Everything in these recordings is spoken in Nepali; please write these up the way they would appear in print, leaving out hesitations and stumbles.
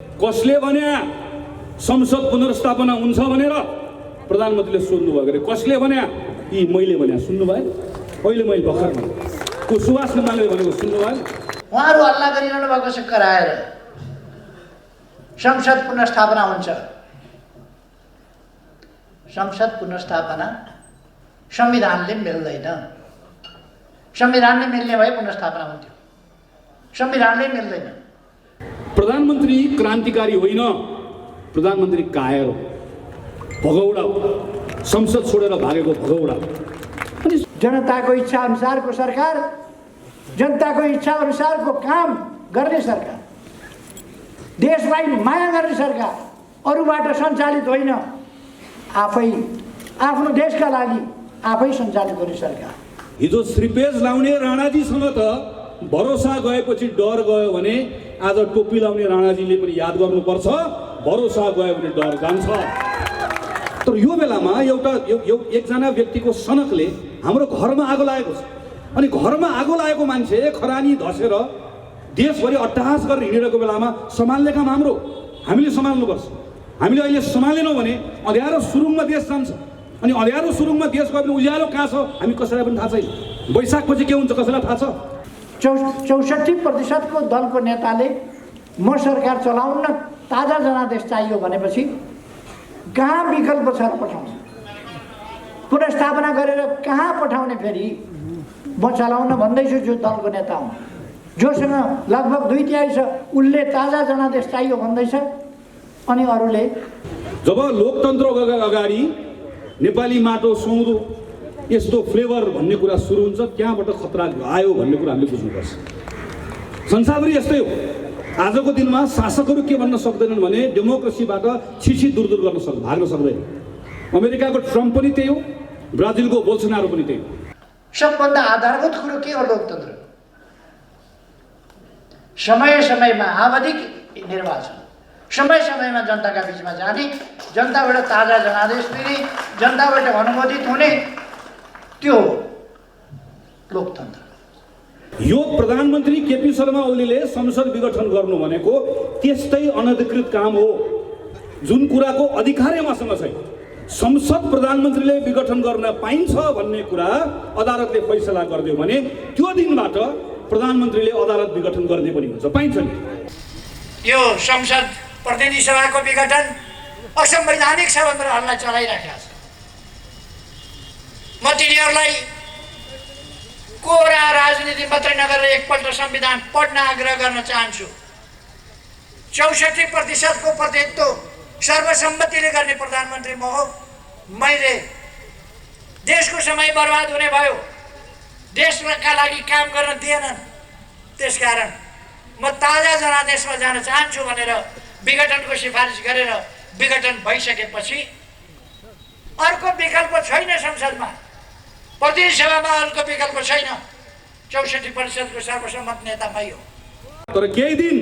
कसले भने संसद पुनर्स्थापना हुन्छ भनेर प्रधानमन्त्रीले सोध्नु भयो अरे कसले भने यी मैले भने सुन्नु भयो पहिले मैले भर्खर भने को सुभाष नेमाले भनेको सुन्नु भयो उहाँहरु हल्ला गरिरहनु भएको छ कराएर संसद पुनर्स्थापना हुन्छ संसद पुनर्स्थापना संविधानले मिल्दैन संविधानले मिल्ने भए पुनर्स्थापना हुन्थ्यो संविधानले मिल्दैन प्रधानमन्त्री क्रान्तिकारी होइन प्रधानमन्त्री कायर हो भगौडा संसद छोडेर भागेको भगौडा अनि जनताको इच्छा अनुसारको सरकार जनताको इच्छा अनुसारको काम गर्ने सरकार देशलाई माया गर्ने सरकार अरूबाट सञ्चालित होइन आफै आफ्नो देशका लागि आफै सञ्चालित गर्ने सरकार हिजो श्रीपेज लाउने राणाजीसँग त भरोसा गएपछि डर गयो भने आज टोपी लाउने राणाजीले पनि याद गर्नुपर्छ भरोसा गयो भने डर जान्छ तर यो बेलामा एउटा एकजना व्यक्तिको सनकले हाम्रो घरमा आगो लागेको छ अनि घरमा आगो लागेको मान्छे खरानी धसेर देशभरि अट्टहास गरेर हिँडेको बेलामा सम्हाल्ने काम हाम्रो हामीले सम्हाल्नुपर्छ हामीले अहिले सम्हालेनौँ भने अँध्यारो सुरुङमा देश जान्छ अनि अँध्यारो सुरुङमा देश गयो भने उज्यालो कहाँ छ हामी कसैलाई पनि थाहा छैन वैशाखपछि के हुन्छ कसैलाई थाहा छ 64% को दलको नेताले म सरकार चलाउन ताजा जनादेश चाहियो भनेपछि कहाँ विकल्प छ पठाउने पुनर्स्थापना गरेर कहाँ पठाउने फेरि म चलाउन भन्दैछु जो दलको नेता हुन् जोसँग लगभग 2/3 छ उनले ताजा जनादेश चाहियो भन्दैछ अनि अरूले जब लोकतन्त्र अगाडि नेपाली माटो सुँगुरो यस्तो फ्लेभर भन्ने कुरा सुरु हुन्छ त्यहाँबाट खतरा आयो भन्ने कुरा हामीले बुझ्नुपर्छ संसारभरि यस्तै हो आजको दिनमा शासकहरू के भन्न सक्दैनन् भने डेमोक्रेसीबाट छिछि दूर गर्न भाग्न सक्दैन अमेरिकाको ट्रम्प पनि त्यही हो ब्राजिलको बोल्सोनारो पनि त्यही हो सबभन्दा आधारभूत कुरो के हो लोकतन्त्र समय समयमा आवधिक निर्वाचन समय समयमा जनताका बीचमा जाने जनताबाट ताजा जनादेश लिने जनताबाट अनुमोदित हुने त्यो लोकतन्त्र यो प्रधानमन्त्री केपी शर्मा ओलीले संसद विघटन गर्नु भनेको त्यस्तै अनधिकृत काम हो जुन कुराको अधिकारै मसँग छैन संसद प्रधानमन्त्रीले विघटन गर्न पाइन्छ भन्ने कुरा अदालतले फैसला गर्दियो भने त्यो दिनबाट प्रधानमन्त्रीले अदालत विघटन गर्ने पनि हुन्छ पाइन्छ नि यो संसद प्रतिनिधि सभाको विघटन असंवैधानिक छ भनेर हल्ला चलाइराखेको छ म तिनीहरूलाई कोरा राजनीति मात्रै नगरेर एकपल्ट संविधान पढ्न आग्रह गर्न चाहन्छु 64% को प्रतिनिधित्व सर्वसम्मतिले गर्ने प्रधानमन्त्री म हो मैले देशको समय बर्बाद हुने भयो देशका लागि काम गर्न दिएनन् त्यसकारण म ताजा जनादेशमा जान चाहन्छु भनेर विघटनको सिफारिस गरेर विघटन भइसकेपछि अर्को विकल्प छैन संसदमा प्रतिनिधि सभामा अर्को विकल्प छैन 64% को सर्वसम्मत नेता मै हो तर केही दिन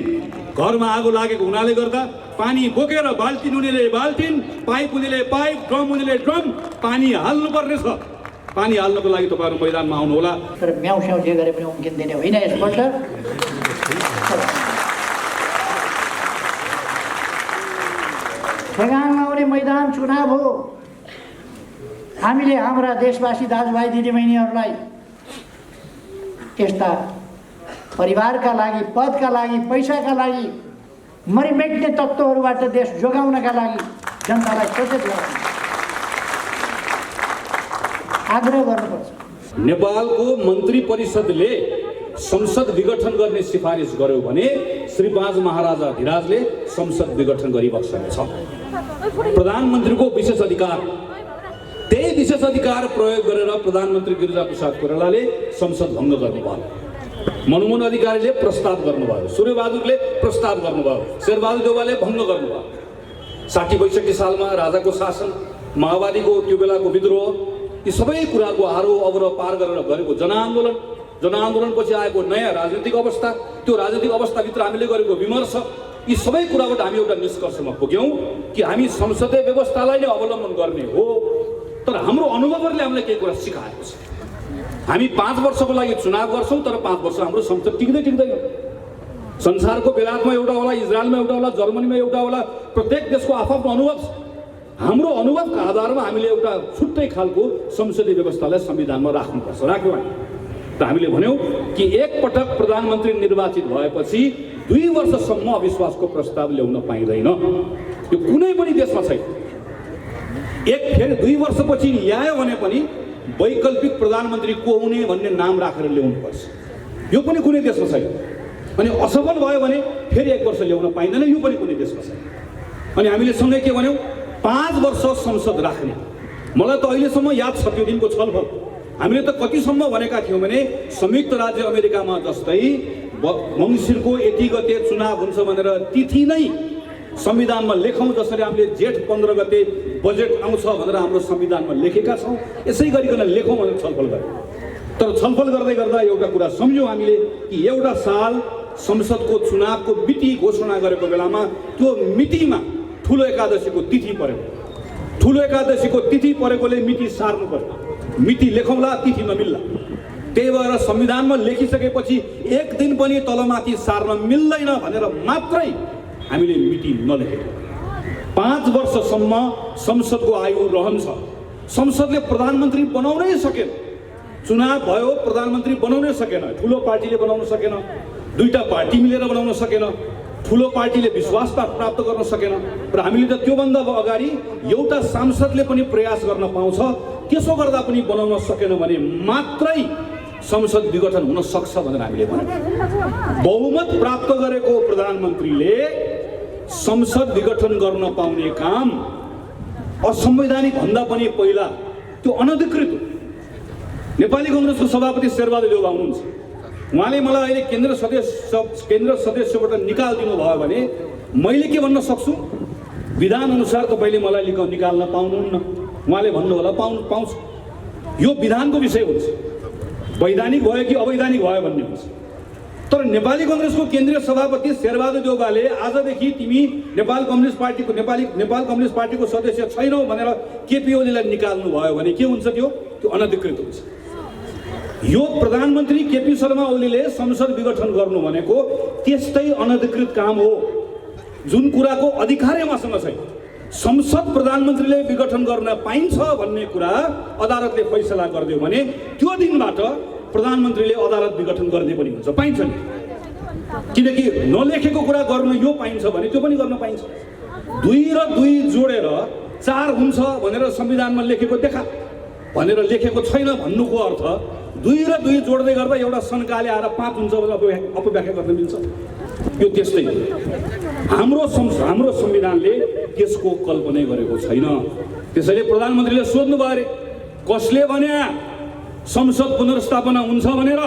घरमा आगो लागेको हुनाले गर्दा पानी बोकेर बाल्टिन उनीले बाल्टिन पाइप उनीले पाइप ड्रम उनीले ड्रम पानी हाल्नु पर्ने छ पानी हाल्नको लागि तपाईहरु मैदानमा आउनु होला तर म्याउ स्याउ जे गरे पनि उम्किँदैन होइन यसपल्ट ठेगानमा आउने मैदान चुनाव हो हामीले हाम्रा देशवासी दाजुभाइ दिदीबहिनीहरूलाई यस्ता परिवारका लागि पदका लागि पैसाका लागि मरिमेट्ने तत्त्वहरूबाट देश जोगाउनका लागि जनतालाई सचेत गराउनु आग्रह गर्नुपर्छ नेपालको मन्त्री परिषदले संसद विघटन गर्ने सिफारिस गर्यो भने श्री 5 महाराजा धिराजले संसद विघटन गरिबक्सने छ प्रधानमन्त्रीको विशेष अधिकार त्यही विशेष अधिकार प्रयोग गरेर प्रधानमन्त्री गिरिजाप्रसाद कोइरालाले संसद भङ्ग गर्नुभयो मनमोहन अधिकारीले प्रस्ताव गर्नुभयो सूर्यबहादुरले प्रस्ताव गर्नुभयो शेरबहादुर देउवाले भङ्ग गर्नुभयो 60-62 सालमा राजाको शासन माओवादीको त्यो बेलाको विद्रोह यी सबै कुराको आरोह अवरोह पार गरेर गरेको जनआन्दोलनपछि आएको नयाँ राजनीतिक अवस्था त्यो राजनीतिक अवस्थाभित्र हामीले गरेको विमर्श यी सबै कुराबाट हामी एउटा निष्कर्षमा पुग्यौँ कि हामी संसदीय व्यवस्थालाई नै अवलम्बन गर्ने हो तर हाम्रो अनुभवहरूले हामीलाई केही कुरा सिकाएको छ हामी 5 वर्षको लागि चुनाव गर्छौँ तर 5 वर्ष हाम्रो संसद टिक्दैन संसारको बेलायतमा एउटा होला, इजरायलमा एउटा होला, जर्मनीमा एउटा होला, प्रत्येक देशको आफ्नो अनुभव छ। हाम्रो अनुभवका आधारमा हामीले एउटा छुट्टै खालको संसदीय व्यवस्थालाई संविधानमा राख्नुपर्छ। राख्यौँ हामी र हामीले भन्यौँ कि एकपटक प्रधानमन्त्री निर्वाचित भएपछि 2 वर्षसम्म अविश्वासको प्रस्ताव ल्याउन पाइँदैन। यो कुनै पनि देशमा छैन। फेरि 2 वर्षपछि ल्यायो भने पनि वैकल्पिक प्रधानमन्त्री को हुने भन्ने नाम राखेर ल्याउनुपर्छ। यो पनि कुनै देशमा छैन। अनि असफल भयो भने फेरि 1 वर्ष ल्याउन पाइँदैन। यो पनि कुनै देशमा छैन। अनि हामीले सँगै के भन्यौँ, 5 वर्ष संसद राख्ने। मलाई त अहिलेसम्म याद छ त्यो दिनको छलफल। हामीले त कतिसम्म भनेका थियौँ भने संयुक्त राज्य अमेरिकामा जस्तै मङ्सिरको यति गते चुनाव हुन्छ भनेर तिथि नै संविधानमा लेखौँ, जसरी हामीले जेठ 15 गते बजेट आउँछ भनेर हाम्रो संविधानमा लेखेका छौँ। यसै गरिकन लेखौँ भनेर छलफल गऱ्यौँ। तर छलफल गर्दै गर्दा एउटा कुरा सम्झ्यौँ हामीले कि एउटा साल संसदको चुनावको मिति घोषणा गरेको बेलामा त्यो मितिमा ठुलो एकादशीको तिथि पर्यो। ठुलो एकादशीको तिथि परेकोले मिति सार्नु पर्यो। मिति लेखौँला, तिथि नमिल्ला। त्यही भएर संविधानमा लेखिसकेपछि 1 दिन पनि तलमाथि सार्न मिल्दैन भनेर मात्रै हामीले मिति नलेखेको। 5 वर्षसम्म संसदको आयु रहन्छ। संसदले प्रधानमन्त्री बनाउनै सकेन। चुनाव भयो, प्रधानमन्त्री बनाउनै सकेन। ठुलो पार्टीले बनाउन सकेन, 2टा पार्टी मिलेर बनाउन सकेन, ठुलो पार्टीले विश्वास प्राप्त गर्न सकेन। र हामीले त त्योभन्दा अगाडि एउटा सांसदले पनि प्रयास गर्न पाउँछ। त्यसो गर्दा पनि बनाउन सकेन भने मात्रै संसद विघटन हुन सक्छ भनेर हामीले भन्यौँ। बहुमत प्राप्त गरेको प्रधानमन्त्रीले संसद विघटन गर्न पाउने काम असंवैधानिक भन्दा पनि पहिला त्यो अनधिकृत हो। नेपाली कांग्रेसको सभापति शेरबहादुर देउवा हुनुहुन्छ। उहाँले मलाई अहिले केन्द्र सदस्यबाट निकालिदिनु भयो भने मैले के भन्न सक्छु, विधान अनुसार तपाईँले मलाई निकाल्न पाउनुहुन्न। उहाँले भन्नु होला पाउँछ। यो विधानको विषय हुन्छ, वैधानिक भयो कि अवैधानिक भयो भन्ने हुन्छ। तर नेपाली कांग्रेसको केन्द्रीय सभापति शेरबहादुर देउवाले आजदेखि तिमी नेपाल कम्युनिस्ट पार्टीको सदस्य छैनौ भनेर केपी ओलीलाई निकाल्नु भयो भने के हुन्छ? त्यो अनधिकृत हुन्छ। यो प्रधानमन्त्री केपी शर्मा ओलीले संसद विघटन गर्नु भनेको त्यस्तै अनधिकृत काम हो जुन कुराको अधिकारै मसँग छैन। संसद प्रधानमन्त्रीले विघटन गर्न पाइन्छ भन्ने कुरा अदालतले फैसला गरिदियो भने त्यो दिनबाट प्रधानमन्त्रीले अदालत विघटन गर्ने पनि हुन्छ, पाइन्छ नि। किनकि नलेखेको कुरा गर्न यो पाइन्छ भने त्यो पनि गर्न पाइन्छ। 2 र 2 जोडेर 4 हुन्छ भनेर संविधानमा लेखेको देखा भनेर लेखेको छैन भन्नुको अर्थ 2 र 2 जोड्दै गर्दा एउटा सनकाले आएर 5 हुन्छ भनेर अपव्याख्या गर्न मिल्छ? यो त्यस्तै हो। हाम्रो संविधानले त्यसको कल्पना गरेको छैन। त्यसैले प्रधानमन्त्रीले सोध्नु भयो अरे कसले भने संसद पुनर्स्थापना हुन्छ भनेर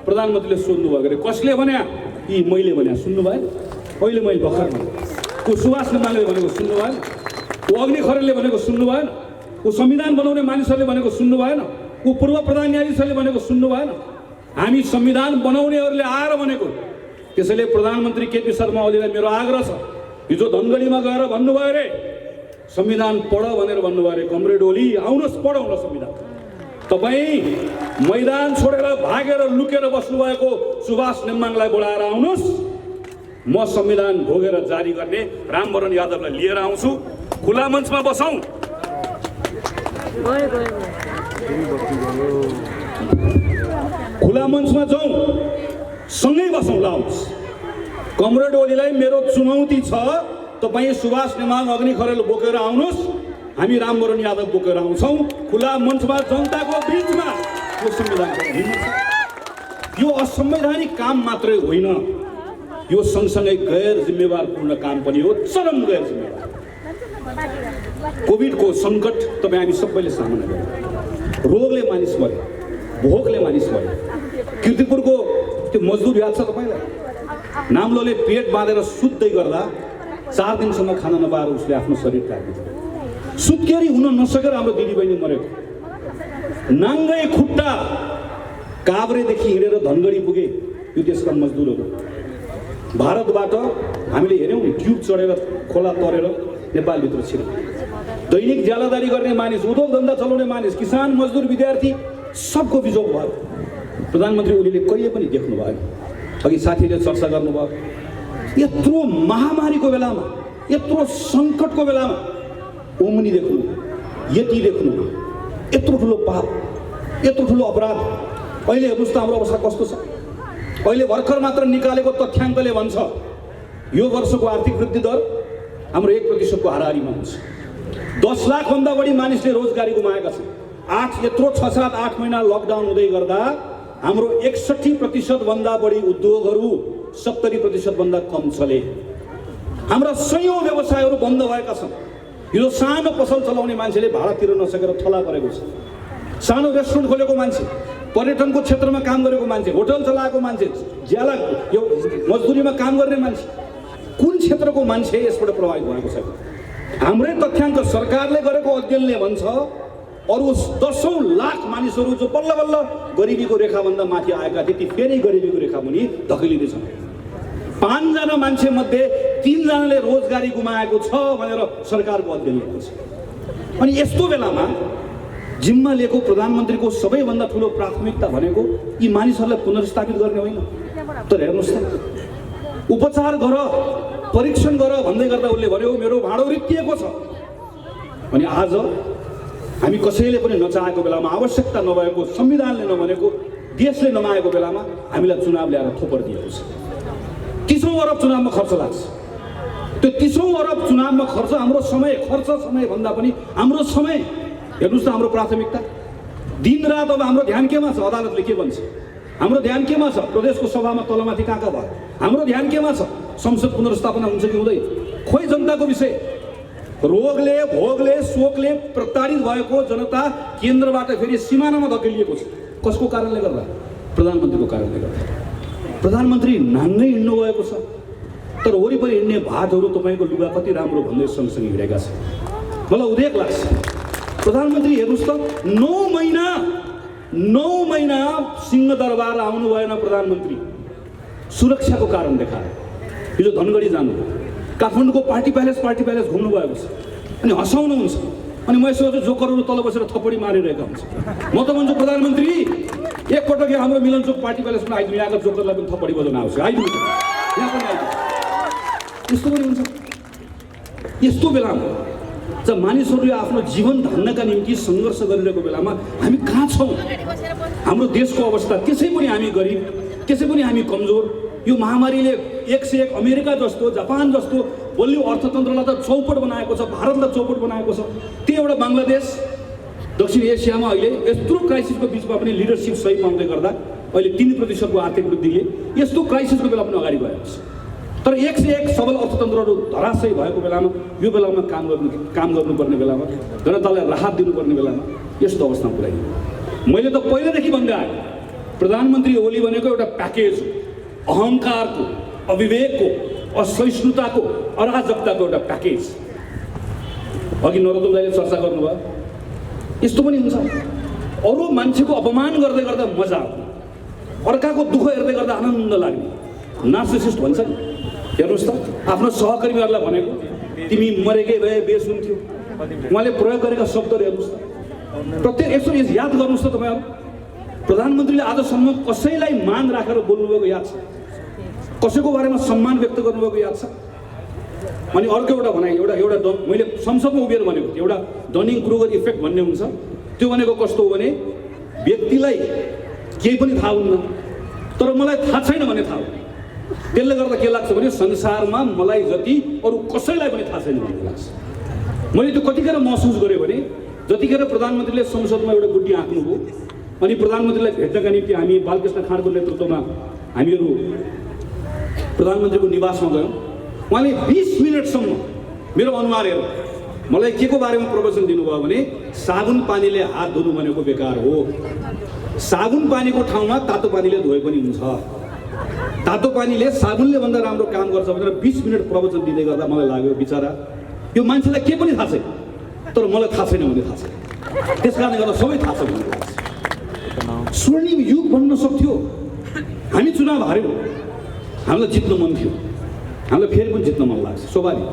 प्रधानमन्त्रीले सोध्नु भयो अरे कसले भने? यी मैले भने सुन्नु भएन? अहिले मैले भर्खर भने को सुभाष नेमाले भनेको सुन्नु भएन? को अग्नि खरेलले भनेको सुन्नु भएन? को संविधान बनाउने मानिसहरूले भनेको सुन्नु भएन? को पूर्व प्रधान न्यायाधीशहरूले भनेको सुन्नु भएन? हामी संविधान बनाउनेहरूले आएर भनेको। त्यसैले प्रधानमन्त्री केपी शर्मा ओलीलाई मेरो आग्रह छ, हिजो धनगढीमा गएर भन्नुभयो अरे संविधान पढ भनेर भन्नुभयो अरे। कमरेड ओली आउनुहोस्, पढौँ न संविधान। तपाईँ मैदान छोडेर भागेर लुकेर बस्नुभएको सुभाष नेमाङलाई बोलाएर आउनुहोस्, म संविधान भोगेर जारी गर्ने रामवरण यादवलाई लिएर आउँछु, खुला मञ्चमा बसौँ। खुला मञ्चमा जाउँ, सँगै बसौँ, लाओस्। कमरेड ओलीलाई मेरो चुनौती छ, तपाईँ सुभाष नेमाङ अग्नि खरेल बोकेर आउनुहोस्, हामी रामवरण यादव बोकेर आउँछौँ। खुला मञ्चमा जनताको बिचमा यो संविधान यो असंवैधानिक काम मात्रै होइन, यो सँगसँगै गैर जिम्मेवारपूर्ण काम पनि हो, चरम गैर जिम्मेवार। कोभिडको सङ्कट तपाईँ हामी सबैले सामना गर्यौँ। रोगले मानिस मर्यो, भोकले मानिस मर्यो। कीर्तिपुरको त्यो मजदुर याद छ तपाईँलाई? नाम्लोले पेट बाँधेर सुत्दै गर्दा 4 दिनसम्म खाना नपाएर उसले आफ्नो शरीर त्याग्यो। सुत्केरी हुन नसकेर हाम्रो दिदीबहिनी मरेको। नाङ्गै खुट्टा काभ्रेदेखि हिँडेर धनगढी पुगे यो देशका मजदुरहरू। भारतबाट हामीले हेऱ्यौँ ट्युब चढेर खोला तरेर नेपालभित्र छिरे। दैनिक ज्यालादारी गर्ने मानिस, उद्योग धन्दा चलाउने मानिस, किसान, मजदुर, विद्यार्थी सबको बिजोग भयो। प्रधानमन्त्री ओलीले कहिले पनि देख्नु भएन। अघि साथीले चर्चा गर्नुभयो, यत्रो महामारीको बेलामा, यत्रो सङ्कटको बेलामा ओमनी देख्नु, यति देख्नु, यत्रो ठुलो पाप, यत्रो ठुलो अपराध। अहिले हेर्नुहोस् त हाम्रो अवस्था कस्तो छ। अहिले भर्खर मात्र निकालेको तथ्याङ्कले भन्छ यो वर्षको आर्थिक वृद्धि दर हाम्रो 1% को हाराहारीमा हुन्छ। 10 लाखभन्दा बढी मानिसले रोजगारी गुमाएका छन्। 8 महिना लकडाउन हुँदै गर्दा हाम्रो 61% भन्दा बढी उद्योगहरू 70% भन्दा कम चले। हाम्रा सयौं व्यवसायहरू बन्द भएका छन्। यो सानो पसल चलाउने मान्छेले भाडा तिर्न नसकेर थला परेको छ। सानो रेस्टुरेन्ट खोलेको मान्छे, पर्यटनको क्षेत्रमा काम गरेको मान्छे, होटल चलाएको मान्छे, ज्याला यो मजदुरीमा काम गर्ने मान्छे, कुन क्षेत्रको मान्छे यसबाट प्रभावित भएको छ? हाम्रै तथ्याङ्क सरकारले गरेको अध्ययनले भन्छ अरु 10औं लाख मानिसहरू जो बल्ल बल्ल गरिबीको रेखाभन्दा माथि आएका थिए ती फेरि गरिबीको रेखा मुनि धकेलिँदैछन्। 5 जना मान्छे मध्ये 3 जनाले रोजगारी गुमाएको छ भनेर सरकारको अध्ययनले भन्छ। अनि यस्तो बेलामा जिम्मा लिएको प्रधानमन्त्रीको सबैभन्दा ठुलो प्राथमिकता भनेको यी मानिसहरूलाई पुनर्स्थापित गर्ने होइन। तर हेर्नुहोस् त, उपचार गर, परीक्षण गर भन्दै गर्दा उसले भन्यो मेरो भाँडो रित्तिएको छ। अनि आज हामी कसैले पनि नचाहेको बेलामा, आवश्यकता नभएको, संविधानले नभनेको, देशले नमागेको बेलामा हामीलाई चुनाव ल्याएर थोपर दिएको छ। 30औं अरब चुनावमा खर्च लाग्छ। त्यो 30औं अरब चुनावमा खर्च हाम्रो समय भन्दा पनि हाम्रो समय हेर्नुहोस् त, हाम्रो प्राथमिकता दिनरात। अब हाम्रो ध्यान केमा छ? अदालतले के भन्छ? हाम्रो ध्यान केमा छ? प्रदेशको सभामा तलमाथि कहाँ भयो? हाम्रो ध्यान केमा छ? संसद पुनर्स्थापना हुन्छ कि हुँदैन? खोइ जनताको विषय। रोगले, भोगले, शोकले प्रताडित भएको जनता केन्द्रबाट फेरि सिमानामा धकेलिएको छ। कसको कारणले गर्दा? प्रधानमन्त्रीको कारणले गर्दा। प्रधानमन्त्री नाङ्गै हिँड्नु भएको छ, तर वरिपरि हिँड्ने भातहरू तपाईँको लुगा कति राम्रो भन्दै सँगसँगै हिँडेका छन्। मलाई उदेक लाग्छ प्रधानमन्त्री हेर्नुहोस् त, 9 महिना सिंहदरबार आउनु भएन प्रधानमन्त्री, सुरक्षाको कारण देखाएर। हिजो धनगढी जानु, काठमाडौँको पार्टी प्यालेस घुम्नु भएको छ अनि हँसाउनुहुन्छ। अनि म यसो जोकरहरू तल बसेर थप्पडी मारिरहेका हुन्छ। म त भन्छु प्रधानमन्त्री एकपटक हाम्रो मिलनचोक पार्टी प्यालेसमा आइदिनु, यहाँका जोकरलाई पनि थप्पडी बजाउन आउँछ, आइदिनु यहाँ पनि आइदिनु। यस्तो पनि हुन्छ। यस्तो बेलामा जब मानिसहरूले आफ्नो जीवन धान्नका निम्ति सङ्घर्ष गरिरहेको बेलामा हामी कहाँ छौँ? हाम्रो देशको अवस्था त्यसै पनि हामी गरिब, त्यसै पनि हामी कमजोर। यो महामारीले 1 से 1 अमेरिका जस्तो, जापान जस्तो बलियो अर्थतन्त्रलाई त चौपट बनाएको छ, भारतलाई चौपट बनाएको छ। त्यही एउटा बङ्गलादेश दक्षिण एसियामा अहिले यत्रो क्राइसिसको बिचमा पनि लिडरसिप सही पाउँदै गर्दा अहिले 3% को आर्थिक वृद्धिले यस्तो क्राइसिसको बेला पनि अगाडि गएको छ। तर 1 से 1 सबल अर्थतन्त्रहरू धराशयी भएको बेलामा, यो बेलामा काम गर्नुपर्ने बेलामा, जनतालाई राहत दिनुपर्ने बेलामा यस्तो अवस्थामा पुर्याइयो। मैले त पहिलेदेखि भन्दै आएँ, प्रधानमन्त्री ओली भनेको एउटा प्याकेज हो। अहङ्कारको, अविवेकको, असहिष्णुताको, अराजकताको एउटा प्याकेज। अघि नरोत्तम दाइले चर्चा गर्नुभयो, यस्तो पनि हुन्छ। अरू मान्छेको अपमान गर्दै गर्दा मजा आउने, अर्काको दुःख हेर्दै गर्दा आनन्द लाग्ने, नार्सिसिस्ट भन्छ नि। हेर्नुहोस् त, आफ्नो सहकर्मीहरूलाई भनेको तिमी मरेकै भए बेस हुन्थ्यो। उहाँले प्रयोग गरेका शब्दहरू हेर्नुहोस् त। प्रत्येक यसो याद गर्नुहोस् त तपाईँहरू, प्रधानमन्त्रीले आजसम्म कसैलाई मान राखेर बोल्नुभएको याद छ? कसैको बारेमा सम्मान व्यक्त गर्नुभएको याद छ? अनि अर्को एउटा भनाइ, एउटा मैले संसदमा उभिएर भनेको थिएँ, एउटा डनिङ क्रुगर इफेक्ट भन्ने हुन्छ। त्यो भनेको कस्तो हो भने व्यक्तिलाई केही पनि थाहा हुन्न तर मलाई थाहा छैन भन्ने थाहा हो। त्यसले गर्दा के लाग्छ भने संसारमा मलाई जति अरू कसैलाई पनि थाहा छैन भन्ने लाग्छ। मैले त्यो कतिखेर महसुस गरेँ भने जतिखेर प्रधानमन्त्रीले संसदमा एउटा गुड्डी हाँक्नुभयो अनि प्रधानमन्त्रीलाई भेट्नका निम्ति हामी बालकृष्ण खाँडको नेतृत्वमा हामीहरू प्रधानमन्त्रीको निवासमा गयौँ। उहाँले 20 मिनटसम्म मेरो अनुहार हेरेर मलाई के को बारेमा प्रवचन दिनुभयो भने साबुन पानीले हात धुनु भनेको बेकार हो, साबुन पानीको ठाउँमा तातो पानीले धोए पनि हुन्छ, तातो पानीले साबुनले भन्दा राम्रो काम गर्छ भनेर 20 मिनट प्रवचन दिँदै गर्दा मलाई लाग्यो बिचरा यो मान्छेलाई के पनि थाहा छैन, तर मलाई थाहा छैन भने थाहा छैन, त्यस कारणले गर्दा सबै थाहा छ भन्ने लाग्छ। स्वर्णिम युग बन्न सक्थ्यो। हामी चुनाव हार्यौँ, हामीलाई जित्न मन थियो, हामीलाई फेरि पनि जित्न मन लाग्छ, स्वाभाविक।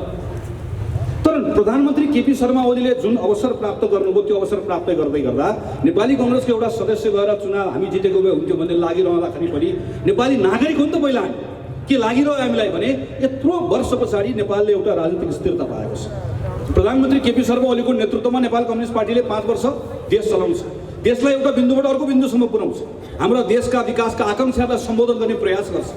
तर प्रधानमन्त्री केपी शर्मा ओलीले जुन अवसर प्राप्त गर्नुभयो त्यो अवसर प्राप्त गर्दै गर्दा नेपाली कङ्ग्रेसको एउटा सदस्य गएर चुनाव हामी जितेको भए हुन्थ्यो भन्ने लागिरहँदाखेरि पनि नेपाली नागरिक हो नि त पहिला के लागिरह्यो हामीलाई भने यत्रो वर्ष पछाडि नेपालले एउटा राजनीतिक स्थिरता पाएको छ। प्रधानमन्त्री केपी शर्मा ओलीको नेतृत्वमा नेपाल कम्युनिस्ट पार्टीले 5 वर्ष देश चलाउँछ, देशलाई एउटा बिन्दुबाट अर्को बिन्दुसम्म पुर्याउँछ, हाम्रा देशका विकासका आकाङ्क्षालाई सम्बोधन गर्ने प्रयास गर्छ।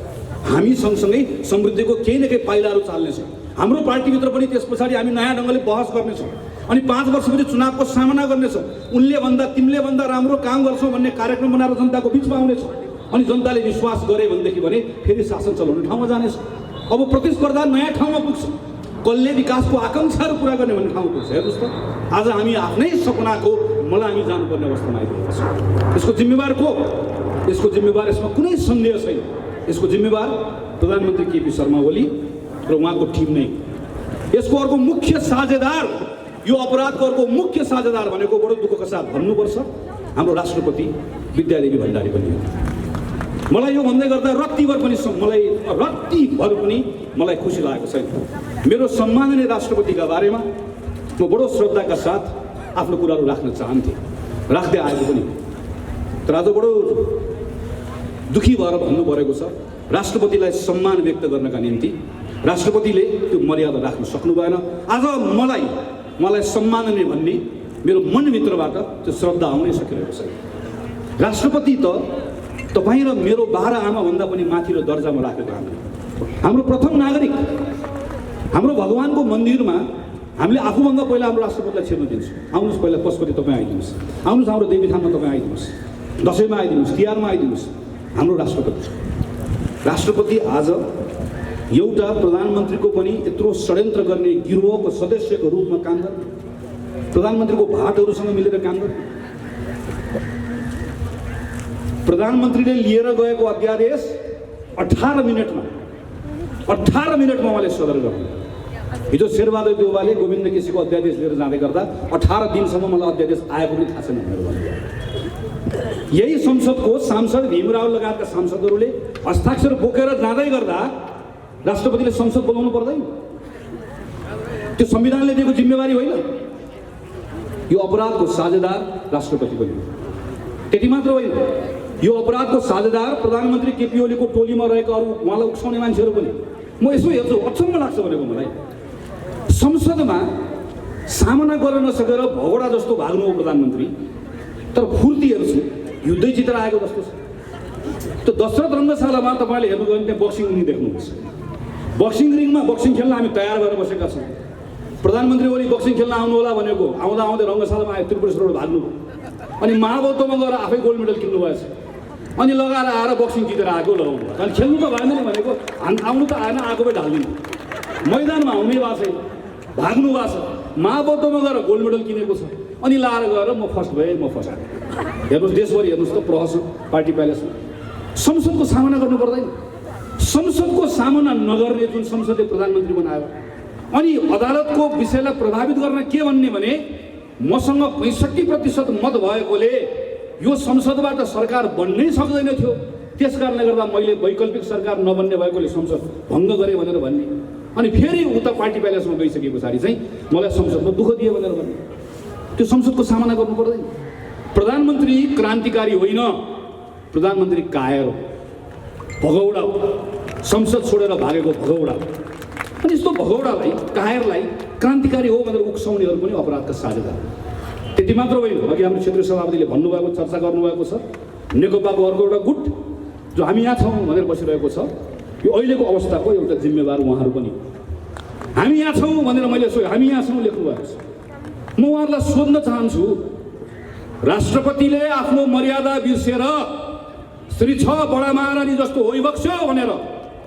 हामी सँगसँगै समृद्धिको केही न केही पाइलाहरू चाल्नेछौँ। हाम्रो पार्टीभित्र पनि त्यस पछाडि हामी नयाँ ढङ्गले बहस गर्नेछौँ अनि 5 वर्षपछि चुनावको सामना गर्नेछौँ। उनले भन्दा तिमीले भन्दा राम्रो काम गर्छौ भन्ने कार्यक्रम बनाएर जनताको बिचमा आउनेछौँ अनि जनताले विश्वास गरे भनेदेखि भने फेरि शासन चलाउने ठाउँमा जानेछ। अब प्रतिस्पर्धा नयाँ ठाउँमा पुग्छ, कसले विकासको आकाङ्क्षाहरू पुरा गर्ने भन्ने ठाउँमा पुग्छ। हेर्नुहोस् त आज हामी आफ्नै सपनाको मलाई हामी जानुपर्ने अवस्थामा आइपुगेका छौँ। यसको जिम्मेवार को? यसको जिम्मेवार, यसमा कुनै सन्देह छैन, यसको जिम्मेवार प्रधानमन्त्री केपी शर्मा ओली र उहाँको टिम नै। यसको अर्को मुख्य साझेदार, यो अपराधको अर्को मुख्य साझेदार भनेको बडो दुःखका साथ भन्नुपर्छ हाम्रो राष्ट्रपति विद्यादेवी भण्डारी पनि हो। मलाई यो भन्दै गर्दा रत्तिभर पनि मलाई खुसी लागेको छैन। मेरो सम्माननीय राष्ट्रपतिका बारेमा म बडो श्रद्धाका साथ आफ्नो कुराहरू राख्न चाहन्थेँ, राख्दै आएको पनि। तर आज बडो दुखी भएर भन्नु परेको छ, राष्ट्रपतिलाई सम्मान व्यक्त गर्नका निम्ति राष्ट्रपतिले त्यो मर्यादा राख्न सक्नु भएन। आज मलाई सम्माननीय भन्ने मेरो मनभित्रबाट त्यो श्रद्धा आउनै सकिरहेको छैन। राष्ट्रपति त तपाईँ र मेरो 12 आमाभन्दा पनि माथिल्लो दर्जामा राखेको हाम्रो प्रथम नागरिक। हाम्रो भगवानको मन्दिरमा हामीले आफूभन्दा पहिला हाम्रो राष्ट्रपतिलाई छिर्न दिन्छौँ। आउनुहोस् पहिला पशुपति तपाईँ आइदिनुहोस्, आउनुहोस् हाम्रो देवीथानमा तपाईँ आइदिनुहोस्, दसैँमा आइदिनुहोस्, तिहारमा आइदिनुहोस्। हाम्रो राष्ट्रपति आज एउटा प्रधानमन्त्रीको पनि यत्रो षड्यन्त्र गर्ने गिरोहको सदस्यको रूपमा काम गर्ने, प्रधानमन्त्रीको भाटहरूसँग मिलेर काम गर्ने। प्रधानमन्त्रीले लिएर गएको अध्यादेश 18 मिनटमा उहाँले सदर गर्नु। हिजो शेरबहादुर देउवाले गोविन्द केसीको अध्यादेश लिएर जाँदै गर्दा 18 दिनसम्म मलाई अध्यादेश आएको पनि थाहा छैन भनेर भन्नुभयो। यही संसदको सांसद भीमराव लगायतका सांसदहरूले हस्ताक्षर बोकेर जाँदै गर्दा राष्ट्रपतिले संसद बोलाउनु पर्दैन? त्यो संविधानले दिएको जिम्मेवारी होइन? यो अपराधको साझेदार राष्ट्रपति पनि हो। त्यति मात्र होइन, यो अपराधको साझेदार प्रधानमन्त्री केपी ओलीको टोलीमा रहेका अरू उहाँलाई उक्साउने मान्छेहरू पनि। म यसो हेर्छु, अचम्म लाग्छ भनेको मलाई। संसदमा सामना गर्न नसकेर भगोडा जस्तो भाग्नु हो प्रधानमन्त्री, तर फुर्ती हेर्छु युद्धै जितेर आएको जस्तो छ। त्यो दशरथ रङ्गशालामा तपाईँले हेर्नुभयो भने त्यहाँ बक्सिङ रिङ देख्नुहुन्छ। बक्सिङ रिङमा बक्सिङ खेल्न हामी तयार भएर बसेका छौँ। प्रधानमन्त्री ओली बक्सिङ खेल्न आउनुहोला भनेको आउँदै रङ्गशालामा आयो, त्रिपुरेश्वरबाट भाग्नु अनि महाबौद्धमा गएर आफै गोल्ड मेडल किन्नु भएछ अनि लगाएर आएर बक्सिङ जितेर आएको लगाउनु भयो। अनि खेल्नु त भएन नि भनेको, आउनु त आएन, आगोमै ढालिदिनु। मैदानमा आउने भएको छैन, भाग्नु भएको छ, महाबौद्धमा गएर गोल्ड मेडल किनेको छ अनि लाएर गएर म फर्स्ट भएँ, म फर्स्ट आएँ। हेर्नुहोस् देशभरि हेर्नुहोस् त प्रहसन पार्टी प्यालेसमा। संसदको सामना गर्नु पर्दैन? संसदको सामना नगर्ने जुन संसदले प्रधानमन्त्री बनायो अनि अदालतको विषयलाई प्रभावित गर्न के भन्ने भने मसँग 65% मत भएकोले यो संसदबाट सरकार बन्नै सक्दैन थियो, त्यस कारणले गर्दा मैले वैकल्पिक सरकार नबन्ने भएकोले संसद भङ्ग गरेँ भनेर भन्ने। अनि फेरि उता पार्टी प्यालेसमा गइसके पछाडि चाहिँ मलाई संसदमा दुःख दिए भनेर भन्ने। त्यो संसदको सामना गर्नु पर्दैन? प्रधानमन्त्री क्रान्तिकारी होइन, प्रधानमन्त्री कायर हो, भगौडा हो, संसद छोडेर भागेको भगौडा। अनि यस्तो भगौडालाई, कायरलाई क्रान्तिकारी हो भनेर उक्साउनेहरू पनि अपराधका साझेदार। त्यति मात्र होइन, अघि हाम्रो क्षेत्रीय सभापतिले भन्नुभएको, चर्चा गर्नुभएको छ, नेकपाको अर्को एउटा गुट जो हामी यहाँ छौँ भनेर बसिरहेको छ, यो अहिलेको अवस्थाको एउटा जिम्मेवार उहाँहरू पनि। हामी यहाँ छौँ भनेर मैले हामी यहाँ छौँ लेख्नु भएको छ। म उहाँहरूलाई सोध्न चाहन्छु, राष्ट्रपतिले आफ्नो मर्यादा बिर्सेर श्री 6 बडा महारानी जस्तो होइबक्स्यो भनेर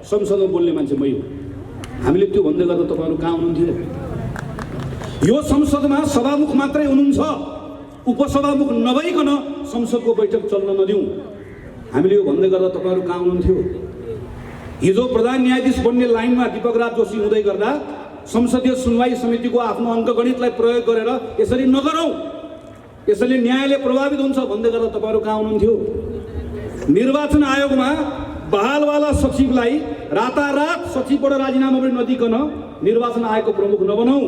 संसदमा बोल्ने मान्छे मै हो। हामीले त्यो भन्दै गर्दा तपाईँहरू कहाँ हुनुहुन्थ्यो? यो संसदमा सभामुख मात्रै हुनुहुन्छ, उपसभामुख नभइकन संसदको बैठक चल्न नदिउँ। हामीले यो भन्दै गर्दा तपाईँहरू कहाँ हुनुहुन्थ्यो? हिजो प्रधान न्यायाधीश बन्ने लाइनमा दीपक राज जोशी हुँदै गर्दा संसदीय सुनवाई समितिको आफ्नो अङ्कगणितलाई प्रयोग गरेर यसरी नगरौँ, यसैले न्यायले प्रभावित हुन्छ भन्दै गर्दा तपाईँहरू कहाँ हुनुहुन्थ्यो? निर्वाचन आयोगमा बहालवाला सचिवलाई रातारात सचिवबाट राजीनामा पनि नदिकन निर्वाचन आयोगको प्रमुख नबनाऊ,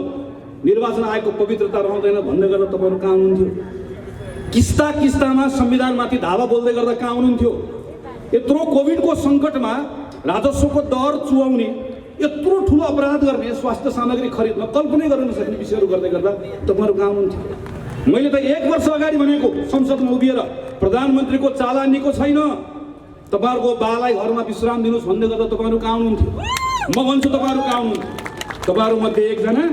निर्वाचन आयोगको पवित्रता रहँदैन भन्दै गर्दा तपाईँहरू कहाँ हुनुहुन्थ्यो? किस्तामा संविधानमाथि धावा बोल्दै गर्दा कहाँ हुनुहुन्थ्यो? यत्रो कोभिडको सङ्कटमा राजस्वको दर चुहाउने, यत्रो ठुलो अपराध गर्ने, स्वास्थ्य सामग्री खरिदमा कल्पनै गर्न नसक्ने विषयहरू गर्दै गर्दा तपाईँहरू कहाँ हुनुहुन्थ्यो? मैले त 1 वर्ष अगाडि भनेको संसदमा उभिएर प्रधानमन्त्रीको चालानीको छैन, तपाईँहरूको बालाई घरमा विश्राम दिनुहोस् भन्दै गर्दा तपाईँहरू कहाँ हुनुहुन्थ्यो? म भन्छु तपाईँहरू कहाँ हुनुहुन्थ्यो? तपाईँहरूमध्ये एकजना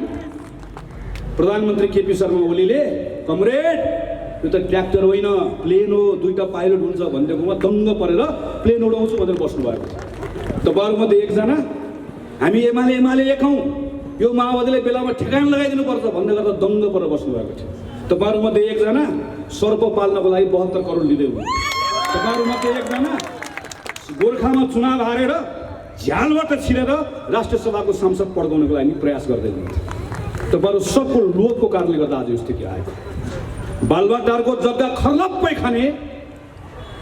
प्रधानमन्त्री केपी शर्मा ओलीले कमरेड यो त ट्र्याक्टर होइन प्लेन हो, 2टा पाइलट हुन्छ भनिदिएकोमा दङ्ग परेर प्लेन उडाउँछु भनेर बस्नुभएको। तपाईँहरूमध्ये एकजना हामी एमाले एक हौँ, यो माओवादीले बेलामा ठेगान लगाइदिनुपर्छ भन्दै गर्दा दङ्ग परेर बस्नुभएको थियो। तपाईँहरूमध्ये एकजना सर्प पाल्नको लागि 72 करोड लिँदै हुनु। तपाईँहरूमध्ये एकजना गोर्खामा चुनाव हारेर झ्यालबाट छिरेर राष्ट्रिय सभाको सांसद पड्काउनको लागि प्रयास गर्दै हुनुहुन्थ्यो। तपाईँहरू सबको लोभको कारणले गर्दा आज यो स्थिति आएको। बालुवाटारको जग्गा खर्लप्पै खाने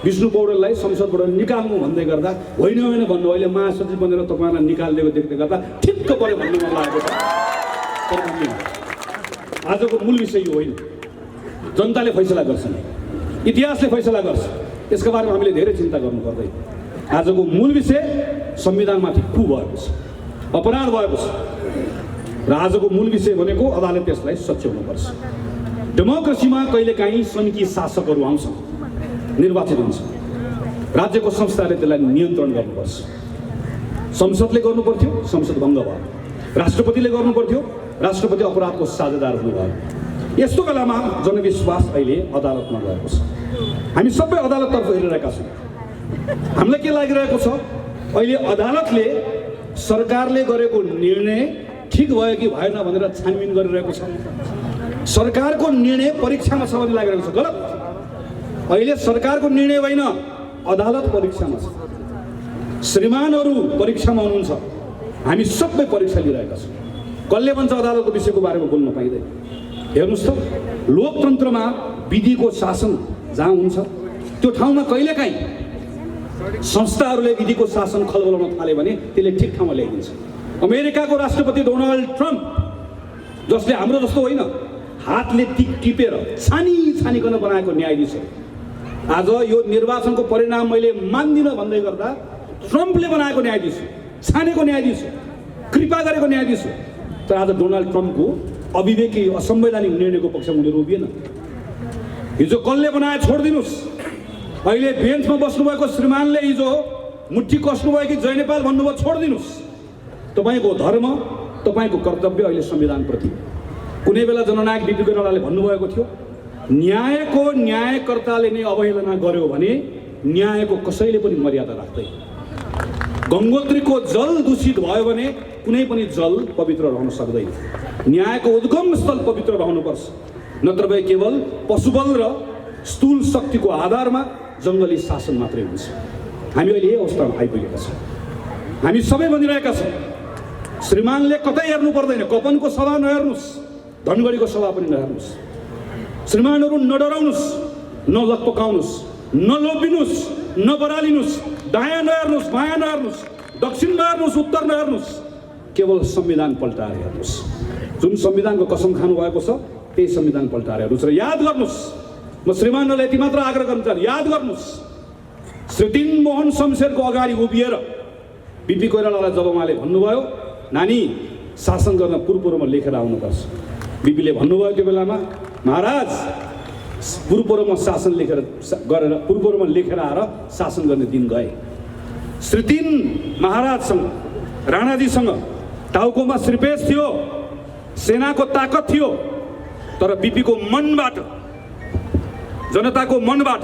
विष्णु पौडेललाई संसदबाट निकाल्नु भन्दै गर्दा होइन भन्नु, अहिले महासचिव बनेर तपाईँलाई निकालिदिएको देख्दै गर्दा ठिक्क पऱ्यो भन्ने मन लागेको छ। तर आजको मूल विषय यो होइन। जनताले फैसला गर्छन्, इतिहासले फैसला गर्छ, यसको बारेमा हामीले धेरै चिन्ता गर्नु पर्दैन। आजको मूल विषय संविधानमाथि कु भएको छ, अपराध भएको छ र आजको मूल विषय भनेको अदालत त्यसलाई सच्याउनुपर्छ। डेमोक्रेसीमा कहिलेकाहीँ सङ्घीय शासकहरू आउँछन्, निर्वाचित हुन्छ, राज्यको संस्थाले त्यसलाई नियन्त्रण गर्नुपर्छ। संसदले गर्नुपर्थ्यो, संसद भङ्ग भयो। राष्ट्रपतिले गर्नुपर्थ्यो, राष्ट्रपति अपराधको साझेदार हुनुभयो। यस्तो बेलामा जनविश्वास अहिले अदालतमा गएको छ। हामी सबै अदालततर्फ हेरिरहेका छौँ। हामीलाई के लागिरहेको छ? अहिले अदालतले सरकारले गरेको निर्णय ठिक भयो कि भएन भनेर छानबिन गरिरहेको छ। सरकारको निर्णय परीक्षामा छ भन्ने लागिरहेको छ। गलत। अहिले सरकारको निर्णय होइन, अदालत परीक्षामा छ। श्रीमानहरू परीक्षामा हुनुहुन्छ, हामी सबै परीक्षा लिइरहेका छौँ। कसले भन्छ अदालतको विषयको बारेमा बोल्न पाइँदैन? हेर्नुहोस् त, लोकतन्त्रमा विधिको शासन जहाँ हुन्छ त्यो ठाउँमा कहिलेकाहीँ संस्थाहरूले विधिको शासन खलबलाउन थाले भने त्यसले ठिक ठाउँमा ल्याइदिन्छ। अमेरिकाको राष्ट्रपति डोनाल्ड ट्रम्प, जसले हाम्रो जस्तो होइन हातले टिपेर छानिकन बनाएको न्यायाधीश हो, आज यो निर्वाचनको परिणाम मैले मान्दिनँ भन्दै गर्दा ट्रम्पले बनाएको न्यायाधीश हो, छानेको न्यायाधीश हो, कृपा गरेको न्यायाधीश हो। तर आज डोनाल्ड ट्रम्पको अविवेकी असंवैधानिक निर्णयको पक्षमा उनीहरू उभिएन। हिजो कसले बनाए छोडिदिनुहोस्। अहिले बेन्चमा बस्नुभएको श्रीमानले हिजो मुट्ठी कस्नुभयो कि जय नेपाल भन्नुभयो, छोडिदिनुहोस्। तपाईँको धर्म, तपाईँको कर्तव्य अहिले संविधानप्रति। कुनै बेला जननायक बिपी कोइरालाले भन्नुभएको थियो, न्यायको न्यायकर्ताले नै अवहेलना गर्यो भने न्यायको कसैले पनि मर्यादा राख्दैन। गङ्गोत्रीको जल दूषित भयो भने कुनै पनि जल पवित्र रहन सक्दैन। न्यायको उद्गम स्थल पवित्र रहनुपर्छ, नत्र भए केवल पशुबल र स्थूल शक्तिको आधारमा जङ्गली शासन मात्रै हुन्छ। हामी अहिले यही अवस्थामा आइपुगेका छौँ। हामी सबै भनिरहेका छौँ, श्रीमानले कतै हेर्नु पर्दैन, कपनको सभा नहेर्नुहोस्, धनगढीको सभा पनि नहेर्नुहोस्। श्रीमानहरू नडराउनुहोस्, नलकपकाउनुहोस्, नलोभिनुहोस्, नबरालिनुहोस्, दायाँ नहेर्नुहोस्, बायाँ नहेर्नुहोस्, दक्षिण नहेर्नुहोस्, उत्तर नहेर्नुहोस्, केवल संविधान पल्टाएर हेर्नुहोस्। जुन संविधानको कसम खानुभएको छ त्यही संविधान पल्टाएर हेर्नुहोस् र याद गर्नुहोस्। म श्रीमानलाई यति मात्र आग्रह गर्न चाहन्छु, याद गर्नुहोस्, श्री दिनमोहन शमशेरको अगाडि उभिएर बिपी कोइरालालाई जब उहाँले भन्नुभयो नानी शासन गर्न पूर्वमा लेखेर आउनुपर्छ, बिपीले भन्नुभयो त्यो बेलामा महाराज पूर्वमा शासन गरेर पूर्वमा लेखेर आएर शासन गर्ने दिन गए। श्री तीन महाराजसँग राणाजीसँग टाउकोमा श्रीपेश थियो, सेनाको ताकत थियो, तर बिपीको मनबाट, जनताको मनबाट,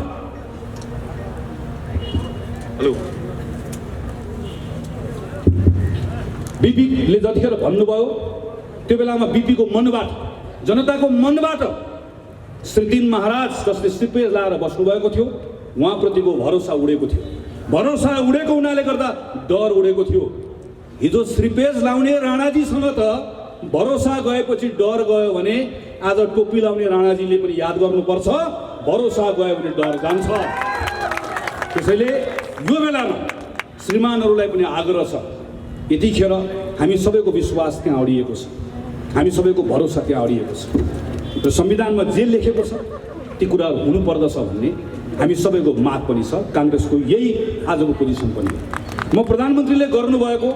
हेलो, बिपीले जतिखेर भन्नुभयो त्यो बेलामा बिपीको मनबाट, जनताको मनबाट श्री तीन महाराज जसले श्रीपेश लाएर बस्नुभएको थियो उहाँप्रतिको भरोसा उडेको थियो। भरोसा उडेको हुनाले गर्दा डर उडेको थियो। हिजो श्रीपेश लाउने राणाजीसँग त भरोसा गएपछि डर गयो भने आज टोपी लाउने राणाजीले पनि याद गर्नुपर्छ, भरोसा गयो भने डर जान्छ। त्यसैले यो बेलामा श्रीमानहरूलाई पनि आग्रह छ, यतिखेर हामी सबैको विश्वास त्यहाँ अडिएको छ। हामी सबैको भरोसा त्यहाँ अडिएको छ र संविधानमा जे लेखेको छ ती कुरा हुनुपर्दछ भन्ने हामी सबैको माग पनि छ। काङ्ग्रेसको यही आजको पोजिसन पनि हो। म प्रधानमन्त्रीले गर्नुभएको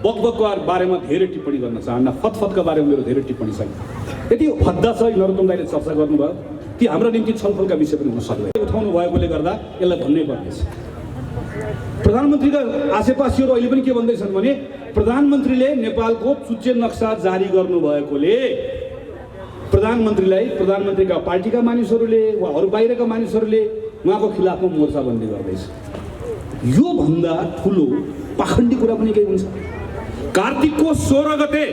बकबकको बारेमा धेरै टिप्पणी गर्न चाहन्न। फतफतका बारेमा मेरो धेरै टिप्पणी छैन। यति हद्दा छ नरोत्तम दाइले चर्चा गर्नुभयो, ती हाम्रो निम्ति छलफलका विषय पनि हुन सक्दैन। उठाउनु भएकोले गर्दा यसलाई भन्नै पर्नेछ। प्रधानमन्त्रीका आसेपासीहरू अहिले पनि के भन्दैछन् भने प्रधानमन्त्रीले नेपालको चुच्चे नक्सा जारी गर्नुभएकोले प्रधानमन्त्रीका पार्टीका मानिसहरूले वा अरू बाहिरका मानिसहरूले उहाँको खिलाफमा मोर्चाबन्दी गर्दैछ। यो भन्दा ठुलो पाखण्डी कुरा पनि केही हुन्छ? कार्तिकको 16 गते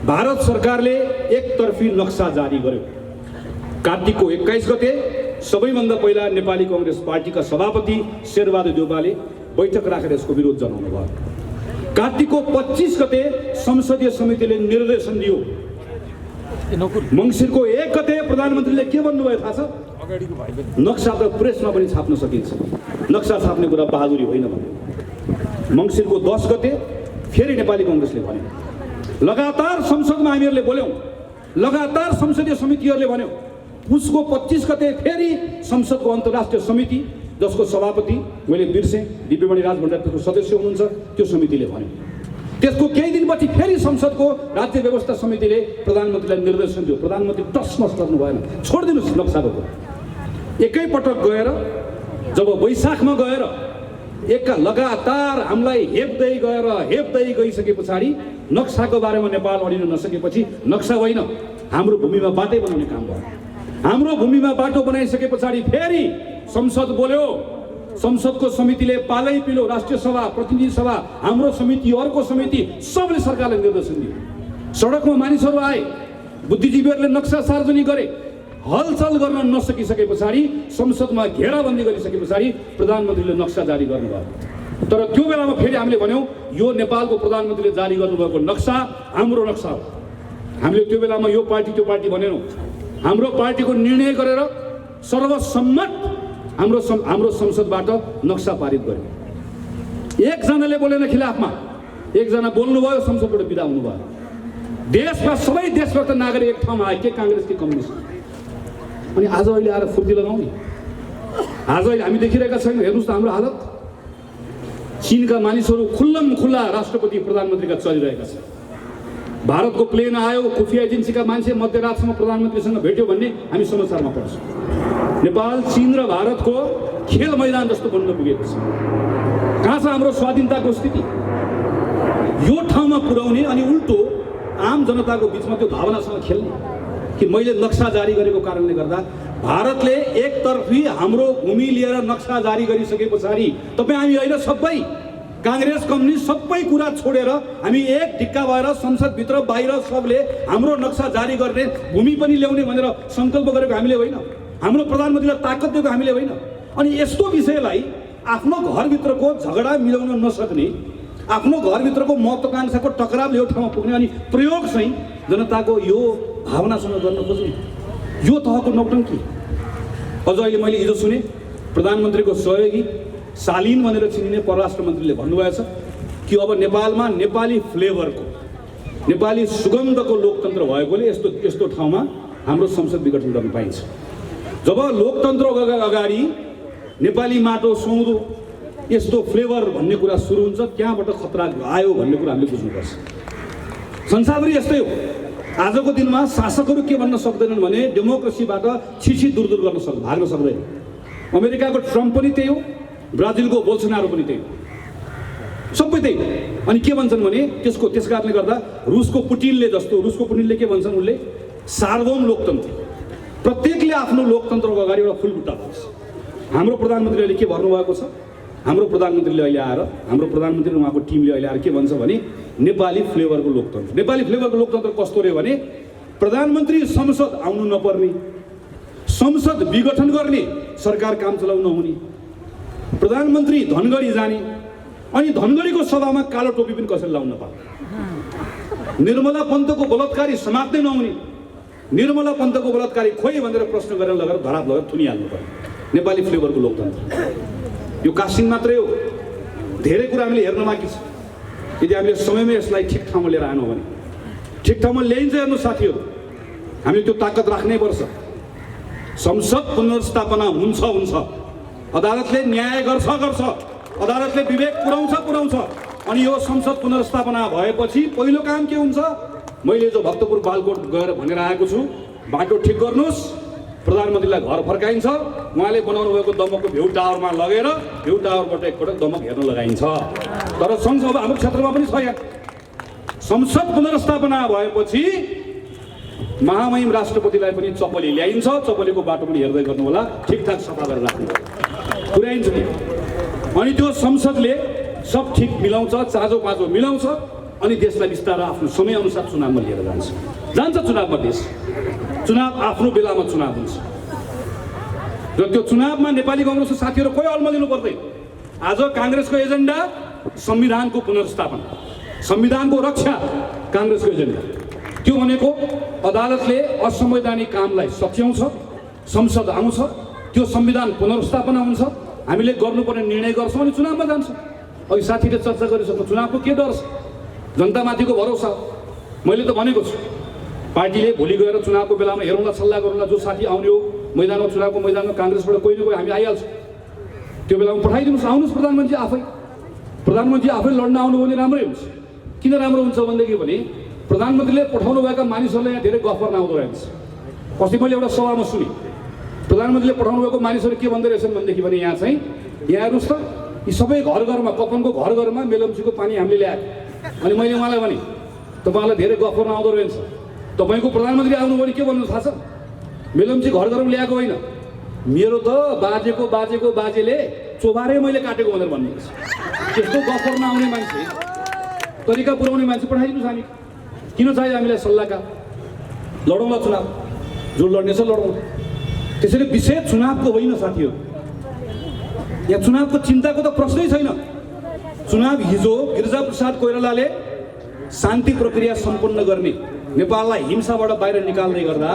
भारत सरकारले एकतर्फी नक्सा जारी गर्यो। कार्तिकको 21 गते सबैभन्दा पहिला नेपाली कांग्रेस पार्टीका सभापति शेरबहादुर देउपाले बैठक राखेर यसको विरोध जनाउनु भयो। कार्तिकको 25 गते संसदीय समितिले निर्देशन दियो। मङ्सिरको 1 गते प्रधानमन्त्रीले के भन्नुभयो थाहा छ? नक्सा त प्रेसमा पनि छाप्न सकिन्छ, नक्सा छाप्ने कुरा बहादुरी होइन भन्यो। मङ्सिरको 10 गते फेरि नेपाली कांग्रेसले भन्यो। लगातार संसदमा हामीहरूले बोल्यौँ, लगातार संसदीय समितिहरूले भन्यो। उसको 25 गते फेरि संसदको अन्तर्राष्ट्रिय समिति जसको सभापति मैले बिर्सेँ, दिव्यमणि राज भण्डारी त्यसको सदस्य हुनुहुन्छ, त्यो समितिले भन्यो। त्यसको केही दिनपछि फेरि संसदको राज्य व्यवस्था समितिले प्रधानमन्त्रीलाई निर्देशन दियो। प्रधानमन्त्री टसमस गर्नु भएन, छोडिदिनुहोस् नक्साको कुरा। एकैपटक गएर जब वैशाखमा गएर लगातार हामीलाई हेप्दै गइसके पछाडि नक्साको बारेमा नेपाल अडिन नसकेपछि नक्सा होइन हाम्रो भूमिमा बाटै बनाउने काम भयो। हाम्रो भूमिमा बाटो बनाइसके पछाडि फेरि संसद बोल्यो। संसदको समितिले पालै पिलो राष्ट्रिय सभा, प्रतिनिधि सभा, हाम्रो समिति, अर्को समिति सबले सरकारलाई निर्देशन दियो। सडकमा मानिसहरू आए, बुद्धिजीवीहरूले नक्सा सार्वजनिक गरे। हलचल गर्न नसकिसके पछाडि संसदमा घेराबन्दी गरिसके पछाडि प्रधानमन्त्रीले नक्सा जारी गर्नुभयो। तर त्यो बेलामा फेरि हामीले भन्यौँ यो नेपालको प्रधानमन्त्रीले जारी गर्नुभएको नक्सा हाम्रो नक्सा हो। हामीले त्यो बेलामा यो पार्टी त्यो पार्टी भनेनौँ। हाम्रो पार्टीको निर्णय गरेर सर्वसम्मत हाम्रो संसदबाट नक्सा पारित गर्यो। एकजनाले बोलेन खिलाफमा, एकजना बोल्नुभयो, संसदबाट बिदा हुनुभयो। देशमा सबै देशभक्त नागरिक एक ठाउँमा आए, के काङ्ग्रेस के कम्युनिस्ट। अनि आज अहिले आएर फुर्ती लगाउने, आज अहिले हामी देखिरहेका छैनौँ। हेर्नुहोस् त हाम्रो हालत। चीनका मानिसहरू खुल्लम खुल्ला राष्ट्रपति प्रधानमन्त्रीका चलिरहेका छन्। भारतको प्लेन आयो, खुफिया एजेन्सीका मान्छे मध्यरातसम्म प्रधानमन्त्रीसँग भेट्यो भन्ने हामी समाचारमा पढ्छौँ। नेपाल चीन र भारतको खेल मैदान जस्तो बन्न पुगेको छ। कहाँ छ हाम्रो स्वाधीनताको स्थिति? यो ठाउँमा पुर्याउने अनि उल्टो आम जनताको बिचमा त्यो भावनासँग खेल्ने कि मैले नक्सा जारी गरेको कारणले गर्दा भारतले एकतर्फी हाम्रो भूमि लिएर नक्सा जारी गरिसके पछाडि तपाईँ हामी होइन सबै काङ्ग्रेस कम्युनिस्ट सबै कुरा छोडेर हामी एक ढिक्का भएर संसदभित्र बाहिर सबले हाम्रो नक्सा जारी गर्ने, भूमि पनि ल्याउने भनेर सङ्कल्प गरेको हामीले होइन, हाम्रो प्रधानमन्त्रीलाई ताकत दिएको हामीले होइन। अनि यस्तो विषयलाई आफ्नो घरभित्रको झगडा मिलाउन नसक्ने, आफ्नो घरभित्रको महत्त्वाकांक्षाको टकरावले यो ठाउँमा पुग्ने अनि प्रयोग चाहिँ जनताको यो भावनासँग गर्न खोज्ने, यो तहको नौटङ्की। अझ अहिले मैले हिजो सुने प्रधानमन्त्रीको सहयोगी शालीन भनेर चिनिने परराष्ट्र मन्त्रीले भन्नुभएछ कि अब नेपालमा नेपाली फ्लेभरको, नेपाली सुगन्धको लोकतन्त्र भएकोले यस्तो ठाउँमा हाम्रो संसद विघटन गर्न पाइन्छ। जब लोकतन्त्र अगाडि नेपाली माटो सुउँदो यस्तो फ्लेभर भन्ने कुरा सुरु हुन्छ, त्यहाँबाट खतरा आयो भन्ने कुरा हामीले बुझ्नुपर्छ। संसारभरि यस्तै हो। आजको दिनमा शासकहरू के भन्न सक्दैनन् भने डेमोक्रेसीबाट छिछि दूर गर्न भाग्न सक्दैन। अमेरिकाको ट्रम्प पनि त्यही हो, ब्राजिलको बोल्सोनारो पनि त्यही हो, सबै त्यही हो। अनि के भन्छन् भने त्यस कारणले गर्दा रुसको पुटिनले के भन्छन्, उनले सार्वभौम लोकतन्त्र, प्रत्येकले आफ्नो लोकतन्त्रको अगाडि एउटा फुलबुट्टा भन्छ। हाम्रो प्रधानमन्त्रीले के भन्नुभएको छ? हाम्रो प्रधानमन्त्रीले अहिले आएर, हाम्रो प्रधानमन्त्री र उहाँको टिमले अहिले आएर के भन्छ भने नेपाली फ्लेभरको लोकतन्त्र। नेपाली फ्लेभरको लोकतन्त्र कस्तो रह्यो भने प्रधानमन्त्री संसद आउनु नपर्ने, संसद विघटन गर्ने, सरकार काम चलाउन नहुने, प्रधानमन्त्री धनगढी जाने, अनि धनगढीको सभामा कालो टोपी पनि कसैले लाउन नपाउने, निर्मला पन्तको बलात्कारी समात्दै नहुने, निर्मला पन्तको बलात्कारी खोइ भनेर प्रश्न गरेर लगेर धराप लगेर थुनिहाल्नु पर्ने नेपाली फ्लेभरको लोकतन्त्र। यो कास्टिङ मात्रै हो, धेरै कुरा हामीले हेर्न बाँकी छ। यदि हामीले समयमै यसलाई ठिक ठाउँमा लिएर आएनौँ भने ठिक ठाउँमा ल्याइन्छ। हेर्नु साथीहरू, हामीले त्यो ताकत राख्नै पर्छ। संसद पुनर्स्थापना हुन्छ, अदालतले न्याय गर्छ, अदालतले विवेक पुर्याउँछ। अनि यो संसद पुनर्स्थापना भएपछि पहिलो काम के हुन्छ? मैले जो भक्तपुर बालकोट गएर भनेर आएको छु, बाटो ठिक गर्नुहोस्, प्रधानमन्त्रीलाई घर फर्काइन्छ, उहाँले बनाउनु भएको दमकको भ्यू टावरमा लगेर भ्यू टावरबाट एकपटक दमक हेर्न लगाइन्छ। तर संसद हाम्रो क्षेत्रमा पनि छ। यहाँ संसद पुनर्स्थापना भएपछि महामहिम राष्ट्रपतिलाई पनि चपली ल्याइन्छ, चपलीको बाटो पनि हेर्दै गर्नु होला, ठिकठाक सफा गरेर राख्नु पुर्याइन्छ नि। अनि त्यो संसदले सब ठिक मिलाउँछ, चाँजो पाँचो मिलाउँछ, अनि देशलाई बिस्तारै आफ्नो समयअनुसार चुनावमा लिएर जान्छ चुनावमा देश। चुनाव आफ्नो बेलामा चुनाव हुन्छ र त्यो चुनावमा नेपाली कांग्रेसको साथीहरू कोही अल्मलिनु पर्दैन। आज कांग्रेसको एजेन्डा संविधानको पुनर्स्थापना, संविधानको रक्षा कांग्रेसको एजेन्डा। त्यो भनेको अदालतले असंवैधानिक कामलाई सच्याउँछ, संसद आउँछ, त्यो संविधान पुनर्स्थापना हुन्छ, हामीले गर्नुपर्ने निर्णय गर्छौँ अनि चुनावमा जान्छ। अघि साथीले चर्चा गरिसक्नु, चुनावको के डर छ? जनतामाथिको भरोसा। मैले त भनेको छु, पार्टीले भोलि गएर चुनावको बेलामा हेरौँला, सल्लाह गरौँला, जो साथी आउने हो मैदानमा, चुनावको मैदानमा कांग्रेसबाट कोही न कोही हामी आइहाल्छ। त्यो बेलामा पठाइदिनुहोस्, आउनुहोस् प्रधानमन्त्री आफै लड्न आउनु भने राम्रै हुन्छ। किन राम्रो हुन्छ भनेदेखि प्रधानमन्त्रीले पठाउनु भएका मानिसहरूलाई यहाँ धेरै गफ गर्न आउँदो रहेछ। अस्ति मैले एउटा सभामा सुने, प्रधानमन्त्रीले पठाउनु भएको मानिसहरू के भन्दै रहेछन् भनेदेखि यहाँ चाहिँ यहाँ हेर्नुहोस् त, यी सबै घर घरमा, कपनको घर घरमा मेलम्चीको पानी हामीले ल्याएको। अनि मैले उहाँलाई भने, तपाईँलाई धेरै गफ गर्न आउँदो रहेछ, तपाईँको प्रधानमन्त्री आउनुभयो भने के भन्नु थाहा छ? मेलम्ची घर घरमा ल्याएको होइन, मेरो त बाजेको बाजेले चोबारे मैले काटेको भनेर भन्नुहुन्छ। त्यस्तो गफ गर्न आउने मान्छे, तरिका पुऱ्याउने मान्छे पठाइदिनुहोस्। हामी किन चाहियो हामीलाई सल्लाहकार? लडौँला चुनाव, जो लड्ने छ लडौँ। त्यसैले विषय चुनावको होइन साथीहरू, यहाँ चुनावको चिन्ताको त प्रश्नै छैन। चुनाव हिजो गिरिजाप्रसाद कोइरालाले शान्ति प्रक्रिया सम्पन्न गर्ने, नेपाललाई हिंसाबाट बाहिर निकाल्दै गर्दा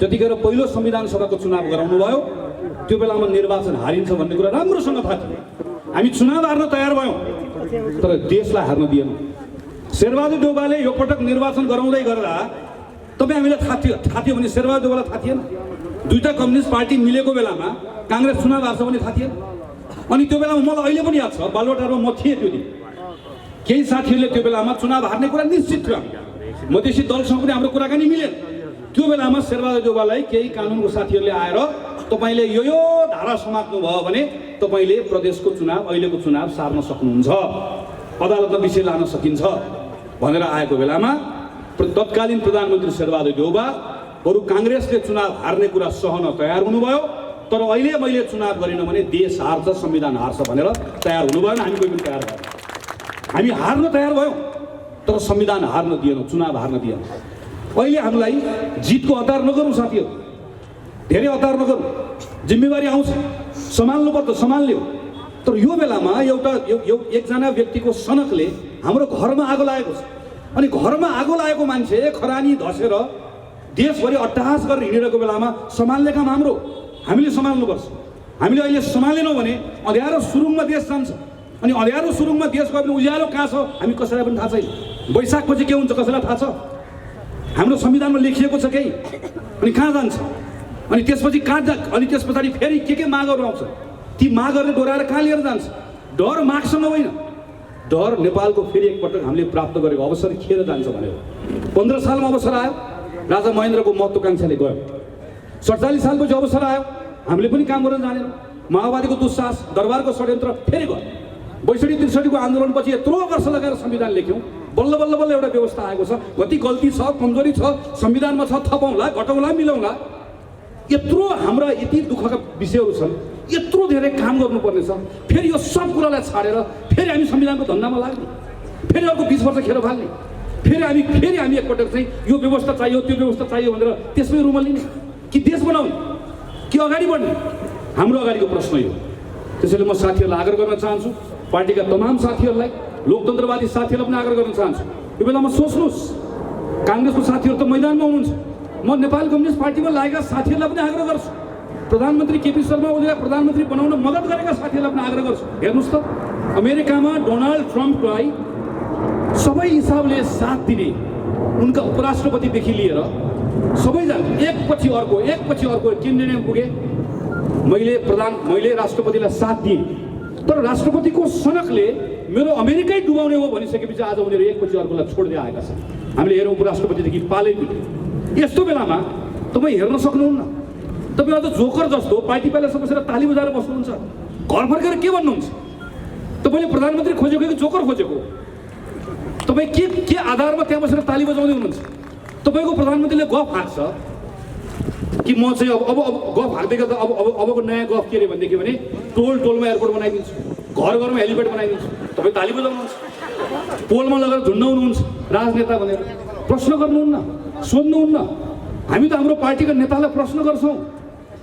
जतिखेर पहिलो संविधान सभाको चुनाव गराउनु भयो, त्यो बेलामा निर्वाचन हारिन्छ भन्ने कुरा राम्रोसँग थाहा थियो। हामी चुनाव हार्न तयार भयौँ, तर देशलाई हार्न दिएनौँ। शेरबहादुर देउवाले यो पटक निर्वाचन गराउँदै गर्दा तपाईँ हामीलाई थाहा थियो भने शेरबहादुर देउवालाई थाहा थिएन? दुईटा कम्युनिस्ट पार्टी मिलेको बेलामा कांग्रेस चुनाव हार्छ भने थाहा थिएन? अनि त्यो बेलामा मलाई अहिले पनि याद छ, बालुवाटारमा म थिएँ त्यो दिन। केही साथीहरूले त्यो बेलामा चुनाव हार्ने कुरा निश्चित थियो। मधेसी दलसँग पनि हाम्रो कुराकानी मिलेन। त्यो बेलामा शेरबहादुर देउवालाई केही कानुनको साथीहरूले आएर तपाईँले यो धारा समात्नु भयो भने तपाईँले प्रदेशको चुनाव, अहिलेको चुनाव सार्न सक्नुहुन्छ, अदालतमा विषय लान सकिन्छ भनेर आएको बेलामा तत्कालीन प्रधानमन्त्री शेरबहादुर देउवा बरु कांग्रेसले चुनाव हार्ने कुरा सहन तयार हुनुभयो। तर अहिले मैले चुनाव गरिनँ भने देश हार्छ, संविधान हार्छ भनेर तयार हुनुभयो। हामी कोही पनि तयार भयौँ, हामी हार्न तयार भयौँ, तर संविधान हार्न दिएनौँ, चुनाव हार्न दिएनौँ। अहिले हामीलाई जितको हतार नगरौँ साथीहरू, धेरै हतार नगरौँ। जिम्मेवारी आउँछ, सम्हाल्नु पर्छ, सम्हाल्यो। तर यो बेलामा एकजना व्यक्तिको सनकले हाम्रो घरमा आगो लागेको छ। अनि घरमा आगो लागेको मान्छे खरानी धसेर देशभरि अट्टहास गरेर हिँडिरहेको बेलामा सम्हाल्ने काम हाम्रो, हामीले सम्हाल्नुपर्छ। हामीले अहिले सम्हालेनौँ भने अँध्यारो सुरुङमा देश जान्छ। अनि अँध्यारो सुरुङमा देश गयो भने उज्यालो कहाँ छ हामी कसैलाई पनि थाहा छैन। वैशाखपछि के हुन्छ कसैलाई थाहा छ? हाम्रो संविधानमा लेखिएको छ केही, अनि कहाँ जान्छ? अनि त्यसपछि अनि त्यस पछाडि फेरि के मागहरू आउँछ, ती मागहरूले डोराएर कहाँ लिएर जान्छ? डर मागसँग होइन, डर नेपालको फेरि एकपटक हामीले प्राप्त गरेको अवसर खेर जान्छ भनेर। 15 सालमा अवसर आयो, राजा महेन्द्रको महत्त्वाकांक्षाले गयो। 47 सालपछि अवसर आयो, हामीले पनि काम गर्न जानेनौँ। माओवादीको दुस्साहस, दरबारको षड्यन्त्र फेरि गयो। 62-63 को आन्दोलनपछि यत्रो वर्ष लगाएर संविधान लेख्यौँ, बल्ल एउटा व्यवस्था आएको छ। कति गल्ती छ, कमजोरी छ, संविधानमा छ, थपौँला, घटाउँला, मिलाउँला। यत्रो हाम्रा यति दुःखका विषयहरू छन्, यत्रो धेरै काम गर्नुपर्ने छ। फेरि यो सब कुरालाई छाडेर फेरि हामी संविधानको धन्दामा लाग्ने, फेरि अर्को 20 वर्ष खेर फाल्ने, फेरि हामी एकपटक चाहिँ यो व्यवस्था चाहियो, त्यो व्यवस्था चाहियो भनेर त्यसमै रुमल लिने कि देश बनाउने कि अगाडि बढ्ने? हाम्रो अगाडिको प्रश्न यो। त्यसैले म साथीहरूलाई आग्रह गर्न चाहन्छु, पार्टीका तमाम साथीहरूलाई, लोकतन्त्रवादी साथीहरूलाई पनि आग्रह गर्न चाहन्छु, यो बेलामा सोच्नुहोस्। कांग्रेसको साथीहरू त मैदानमा हुनुहुन्छ, म नेपाल कम्युनिस्ट पार्टीमा लागेका साथीहरूलाई पनि आग्रह गर्छु, प्रधानमन्त्री केपी शर्मा ओलीलाई प्रधानमन्त्री बनाउन मद्दत गरेका साथीहरूलाई पनि आग्रह गर्छु। हेर्नुहोस् त, अमेरिकामा डोनाल्ड ट्रम्पलाई सबै हिसाबले साथ दिने उनका उपराष्ट्रपतिदेखि लिएर सबैजना एकपछि अर्को के निर्णय पुगे। मैले राष्ट्रपतिलाई साथ दिएँ, तर राष्ट्रपतिको सनकले मेरो अमेरिकै डुबाउने हो भनिसकेपछि आज उनीहरू एकपछि अर्कोलाई छोड्दै आएका छन्। हामीले हेरौँ उपराष्ट्रपतिदेखि पालै पिटे। यस्तो बेलामा तपाईँ हेर्न सक्नुहुन्न, तपाईँ अझ जोकर जस्तो पार्टी प्यालेसमा बसेर ताली बजाएर बस्नुहुन्छ। घर फर्केर के भन्नुहुन्छ? तपाईँले प्रधानमन्त्री खोजेको कि जोकर खोजेको? तपाईँ के आधारमा त्यहाँ बसेर ताली बजाउँदै हुनुहुन्छ? तपाईँको प्रधानमन्त्रीले गफ हाँक्छ कि म चाहिँ अब गफ हाँक्दै गर्दा अबको नयाँ गफ के अरे भनेदेखि भने टोलमा एयरपोर्ट बनाइदिन्छु, घरमा हेलिप्याड बनाइदिन्छु। तपाईँ ताली बजाउनुहुन्छ, पोलमा लगेर झुन्डाउनुहुन्छ राजनेता भनेर। प्रश्न गर्नुहुन्न, सोध्नुहुन्न। हामी त हाम्रो पार्टीका नेतालाई प्रश्न गर्छौँ,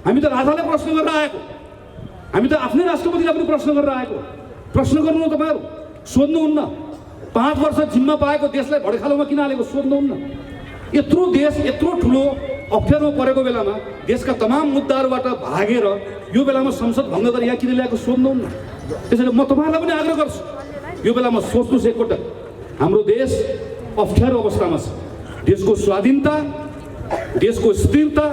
हामी त राजालाई प्रश्न गरेर आएको, हामी त आफ्नै राष्ट्रपतिलाई पनि प्रश्न गरेर आएको। प्रश्न गर्नु तपाईँहरू, सोध्नुहुन्न। 5 वर्ष जिम्मा पाएको देशलाई भडखालोमा किन हालेको सोध्नुहुन्न। यत्रो देश यत्रो ठुलो अप्ठ्यारोमा परेको बेलामा देशका तमाम मुद्दाहरूबाट भागेर यो बेलामा संसद भङ्ग गरेर यहाँ किन ल्याएको सोध्नुहुन्न। त्यसैले म तपाईँहरूलाई पनि आग्रह गर्छु, यो बेलामा सोच्नुहोस् एकपटक। हाम्रो देश अप्ठ्यारो अवस्थामा छ। देशको स्वाधीनता, देशको स्थिरता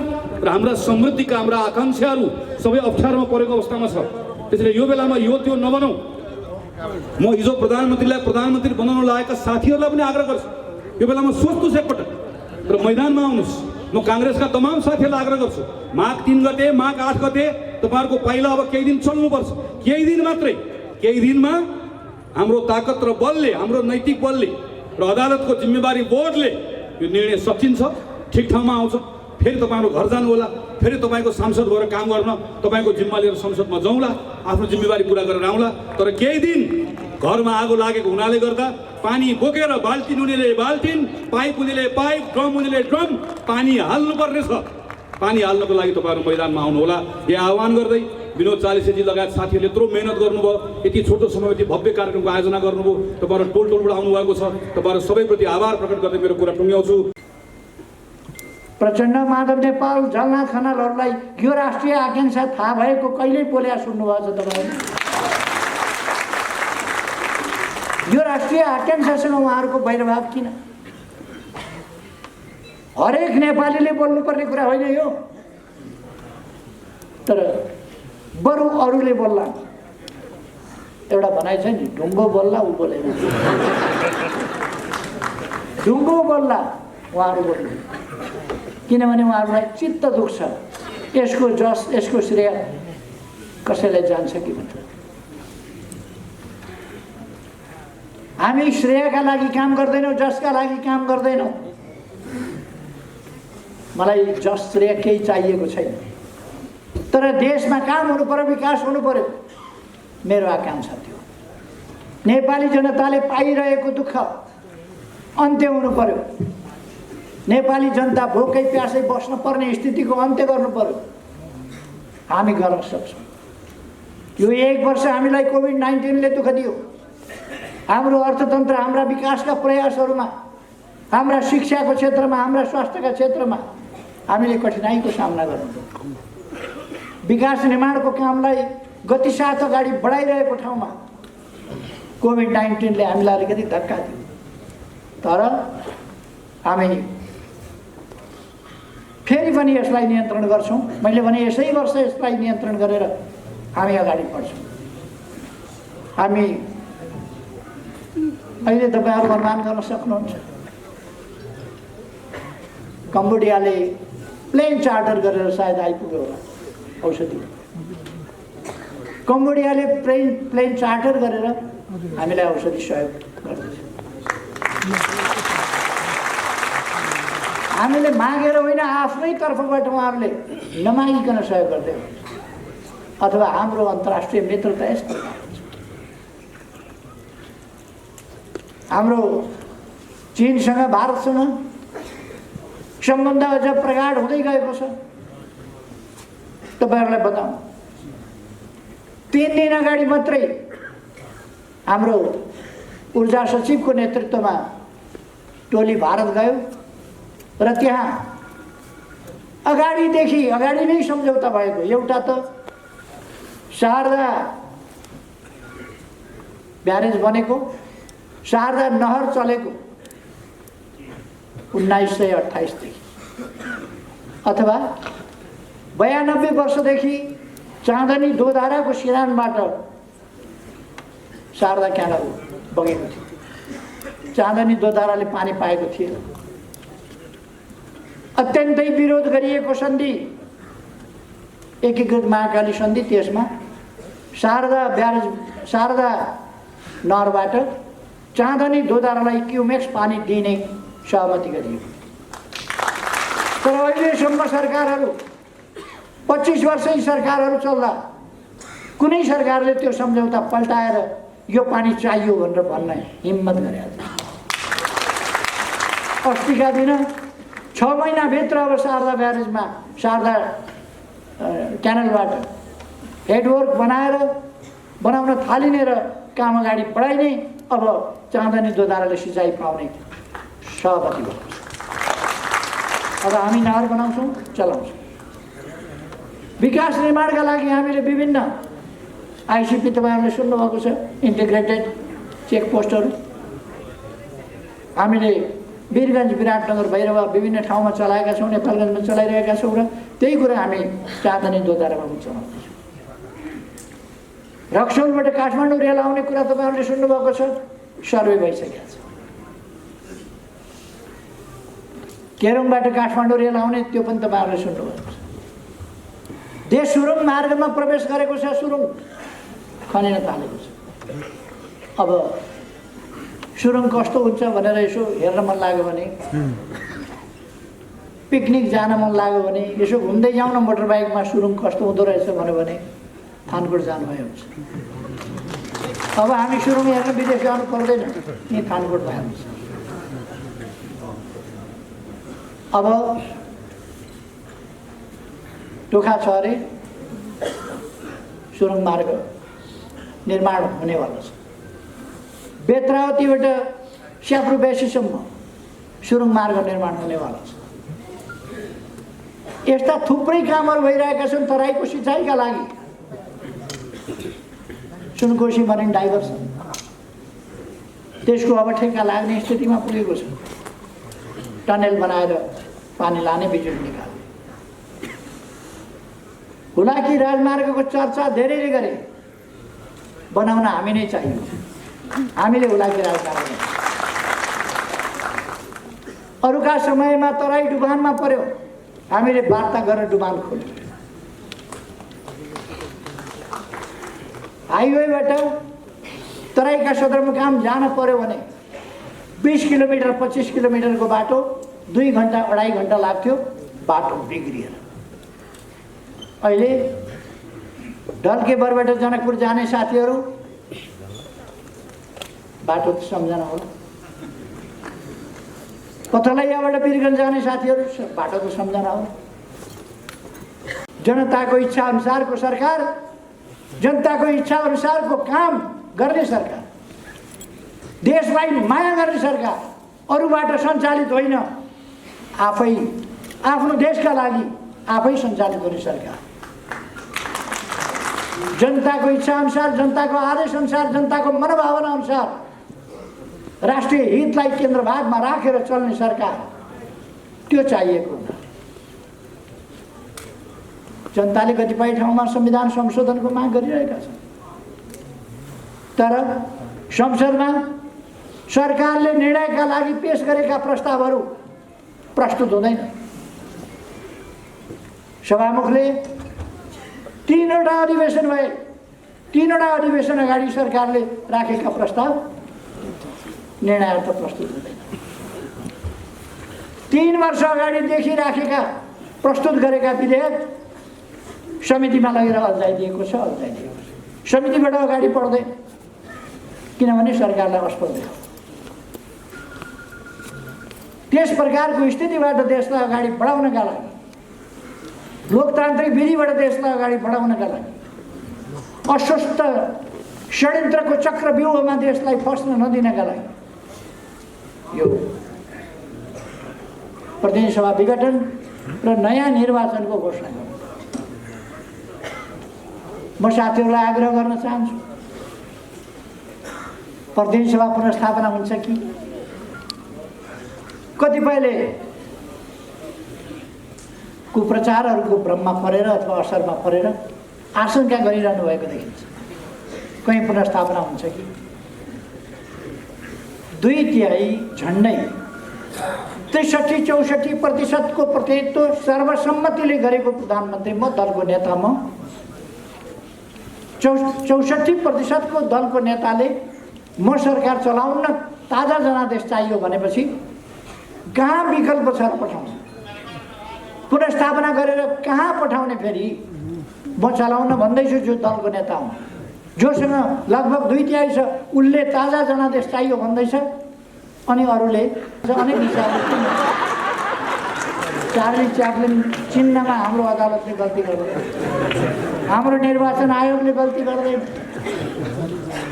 र हाम्रा समृद्धिका हाम्रा आकाङ्क्षाहरू सबै अप्ठ्यारोमा परेको अवस्थामा छ। त्यसैले यो बेलामा यो त्यो नबनाऊ। म हिजो प्रधानमन्त्रीलाई प्रधानमन्त्री बनाउन लागेका साथीहरूलाई पनि आग्रह गर्छु, यो बेलामा सोच्नुहोस् एकपटक र मैदानमा आउनुहोस्। म काङ्ग्रेसका तमाम साथीहरूलाई आग्रह गर्छु, माघ 3 गते माघ 8 गते तपाईँहरूको पाइला अब केही दिन चल्नुपर्छ। केही दिन मात्रै, केही दिनमा हाम्रो ताकत र बलले, हाम्रो नैतिक बलले र अदालतको जिम्मेवारी बोर्डले यो निर्णय सकिन्छ, ठिक ठाउँमा आउँछ। फेरि तपाईँहरू घर जानु होला, फेरि तपाईँको सांसद भएर काम गर्न तपाईँको जिम्मा लिएर संसदमा जाउँला, आफ्नो जिम्मेवारी पुरा गरेर आउँला। तर केही दिन घरमा आगो लागेको हुनाले गर्दा पानी बोकेर बाल्टिन उनीले बाल्टिन, पाइप उनीले पाइप, ड्रम उनीले ड्रम, पानी हाल्नुपर्ने छ। पानी हाल्नको लागि तपाईँहरू मैदानमा आउनु होला। यो आह्वान गर्दै विनोद चालिसेजी लगायत साथीहरूले यत्रो मेहनत गर्नुभयो, यति छोटो समयमा यति भव्य कार्यक्रमको आयोजना गर्नुभयो, तपाईँहरू टोलबाट आउनुभएको छ। तपाईँहरू सबैप्रति आभार प्रकट गर्दै मेरो कुरा टुङ्ग्याउँछु। प्रचण्ड माधव नेपाल झलनाथ खनालहरूलाई यो राष्ट्रिय आकाङ्क्षा थाहा भएको कहिल्यै बोल्या सुन्नुभएको छ तपाईँले? यो राष्ट्रिय आकाङ्क्षासँग उहाँहरूको वैरभाव किन? हरेक नेपालीले बोल्नुपर्ने कुरा होइन यो, तर बरु अरूले बोल्ला। एउटा भनाइ छ नि, ढुङ्गो बोल्ला ऊ बोलेन। ढुङ्गो बोल्ला उहाँहरू बोल्नु, किनभने उहाँहरूलाई चित्त दुख्छ यसको श्रेय कसैलाई जान्छ कि भनेर। हामी श्रेयका लागि काम गर्दैनौँ, जसका लागि काम गर्दैनौँ। मलाई जस श्रेय केही चाहिएको छैन, तर देशमा काम हुनु पर्यो, विकास हुनु पर्यो, मेरो आकाङ्क्षा थियो। नेपाली जनताले पाइरहेको दुःख अन्त्य हुनु पर्यो। नेपाली जनता भोकै प्यासै बस्न पर्ने स्थितिको अन्त्य गर्नु पर्यो। हामी गर्न सक्छौँ। यो 1 वर्ष हामीलाई कोभिड-19ले दुःख दियो। हाम्रो अर्थतन्त्र, हाम्रा विकासका प्रयासहरूमा, हाम्रा शिक्षाको क्षेत्रमा, हाम्रा स्वास्थ्यका क्षेत्रमा हामीले कठिनाइको सामना गर्नु। विकास निर्माणको कामलाई गतिसाथ अगाडि बढाइरहेको ठाउँमा कोभिड-19ले हामीलाई अलिकति धक्का दियो। तर हामी फेरि पनि यसलाई नियन्त्रण गर्छौँ। मैले भने यसै वर्ष यसलाई नियन्त्रण गरेर हामी अगाडि बढ्छौँ। हामी अहिले तपाईँहरू अनुमान गर्न सक्नुहुन्छ, कम्बोडियाले प्लेन चार्टर गरेर सायद आइपुग्यो होला औषधि। कम्बोडियाले प्लेन चार्टर गरेर हामीलाई औषधि सहयोग गर्दछ। हामीले मागेर होइन, आफ्नै तर्फबाट उहाँहरूले नमागिकन सहयोग गर्दै हुनुहुन्छ। अथवा हाम्रो अन्तर्राष्ट्रिय मित्रता यस प्रकार छ। हाम्रो चीनसँग, भारतसँग सम्बन्ध अझ प्रगाढ हुँदै गएको छ। तपाईँहरूलाई बताउँ, 3 दिन अगाडि मात्रै हाम्रो ऊर्जा सचिवको नेतृत्वमा टोली भारत गयो र त्यहाँ अगाडि नै सम्झौता भएको। एउटा त शारदा ब्यारेज बनेको, शारदा नहर चलेको, 1928 देखि अथवा 92 वर्षदेखि चाँदनी दोधाराको सिरानबाट शारदा क्यानाल बगेको थियो। चाँदनी दोधाराले पानी पाएको थियो। अत्यन्तै विरोध गरिएको सन्धि एकीकृत महाकाली सन्धि, त्यसमा शारदा नहरबाट चाँदनी दोधारालाई क्युमेक्स पानी दिने सहमति गरियो। तर अहिलेसम्म सरकारहरू 25 वर्षै सरकारहरू चल्दा कुनै सरकारले त्यो सम्झौता पल्टाएर यो पानी चाहियो भनेर भन्न हिम्मत गरेको छैन। अस्तिका दिन 6 महिनाभित्र अब शारदा ब्यारेजमा शारदा क्यानलबाट हेडवर्क बनाउन थालिने र काम अगाडि बढाइने अब चाँदनी दोधाराले सिँचाइ पाउने सहमति भएको छ। अब हामी नहर बनाउँछौँ, चलाउँछौँ। विकास निर्माणका लागि हामीले विभिन्न आइसिपी तपाईँहरूले सुन्नुभएको छ, इन्टिग्रेटेड चेकपोस्टहरू हामीले वीरगञ्ज, विराटनगर, भैरवा विभिन्न ठाउँमा चलाएका छौँ, नेपालगञ्जमा चलाइरहेका छौँ र त्यही कुरा हामी चाँदनी दोधारामा पनि चलाउँदैछौँ। रक्सौलबाट काठमाडौँ रेल आउने कुरा तपाईँहरूले सुन्नुभएको छ, सर्वे भइसकेको छ। केरुङबाट काठमाडौँ रेल आउने त्यो पनि तपाईँहरूले सुन्नुभएको छ। देश सुरुङ मार्गमा प्रवेश गरेको छ, सुरुङ खनिन थालेको छ। अब सुरुङ कस्तो हुन्छ भनेर यसो हेर्न मन लाग्यो भने, पिकनिक जान मन लाग्यो भने यसो घुम्दै जाउँ न मोटरबाइकमा, सुरुङ कस्तो हुँदो रहेछ भन्यो भने थानकोट जानुभयो हुन्छ। अब हामी सुरुङ हेर्न विदेश जानु पर्दैन, यहीँ थानकोट भइहाल्छ। अब टोखा छ अरे सुरुङ मार्ग निर्माण हुनेवाला छ। बेत्रावतीबाट स्याप्रो बेसीसम्म सुरुङ मार्ग निर्माण हुनेवाला छ। यस्ता थुप्रै कामहरू भइरहेका छन् तराईको सिँचाइका लागि। सुनकोशी मरिन डाइभर्सन त्यसको अब ठेक्का लाग्ने स्थितिमा पुगेको छ। टनेल बनाएर पानी लाने, बिजुली निकाल्ने। हुलाकी राजमार्गको चर्चा धेरैले गरे, बनाउन हामी नै चाहियो। हामीले हुलाकी राजमार्ग अरूका समयमा तराई डुबानमा पर्यो, हामीले वार्ता गरेर डुबान खोल्यौँ। हाइवेबाट तराईका सदरमुकाम जान पर्यो भने 20 किलोमिटर 25 किलोमिटरको बाटो 2 घन्टा 2.5 घन्टा लाग्थ्यो, बाटो बिग्रिएर। अहिले ढल्केबरबाट जनकपुर जाने साथीहरू बाटो त सम्झना होला, पथलैयाबाट वीरगञ्ज जाने साथीहरू बाटो त सम्झना होला। जनताको इच्छा अनुसारको सरकार, जनताको इच्छा अनुसारको काम गर्ने सरकार, देशलाई माया गर्ने सरकार, अरूबाट सञ्चालित होइन, आफै आफ्नो देशका लागि आफै सञ्चालित गर्ने सरकार। जनताको इच्छा अनुसार, जनताको आदेश अनुसार, जनताको मनोभावना अनुसार राष्ट्रिय हितलाई केन्द्रभागमा राखेर चल्ने सरकार, त्यो चाहिएको हुँदा। जनताले कतिपय ठाउँमा संविधान संशोधनको माग गरिरहेका छन्, तर संसदमा सरकारले निर्णयका लागि पेश गरेका प्रस्तावहरू प्रस्तुत हुँदैन। सभामुखले 3वटा अधिवेशन भए, 3वटा अधिवेशन अगाडि सरकारले राखेका प्रस्ताव निर्णयार्थ प्रस्तुत हुँदैन। 3 वर्ष अगाडिदेखि राखेका प्रस्तुत गरेका विधेयक समितिमा लगेर अल्झाइदिएको छ। समितिबाट अगाडि बढ्दैन, किनभने सरकारलाई असफल। त्यस प्रकारको स्थितिबाट देशलाई अगाडि बढाउनका लागि, लोकतान्त्रिक विधिबाट देशलाई अगाडि बढाउनका लागि, अस्वस्थ षड्यन्त्रको चक्रव्यूहमा देशलाई फस्न नदिनका लागि यो प्रतिनिधि सभा विघटन र नयाँ निर्वाचनको घोषणा गर्नु। म साथीहरूलाई आग्रह गर्न चाहन्छु, प्रतिनिधि सभा पुनर्स्थापना हुन्छ कि कतिपयले कुप्रचारहरूको भ्रममा परेर अथवा असरमा परेर आशंका गरिरहनु भएको देखिन्छ। कहीँ पुनर्स्थापना हुन्छ कि 2/3 झन्डै 63-64% प्रतिनिधित्व सर्वसम्मतिले गरेको प्रधानमन्त्री म, दलको नेता म, 64% दलको नेताले म सरकार चलाउन ताजा जनादेश चाहियो भनेपछि कहाँ विकल्प छ पठाउँछ? पुनर्स्थापना गरेर कहाँ पठाउने? फेरि म चलाउन भन्दैछु जो दलको नेता हुँ, जोसँग लगभग 2/3 छ, उसले ताजा जनादेश चाहियो भन्दैछ। अनि अरूले अनेक हिसाबले चार्ली च्याप्लिन चिन्हमा हाम्रो अदालतले गल्ती गर्दैन, हाम्रो निर्वाचन आयोगले गल्ती गर्दैन,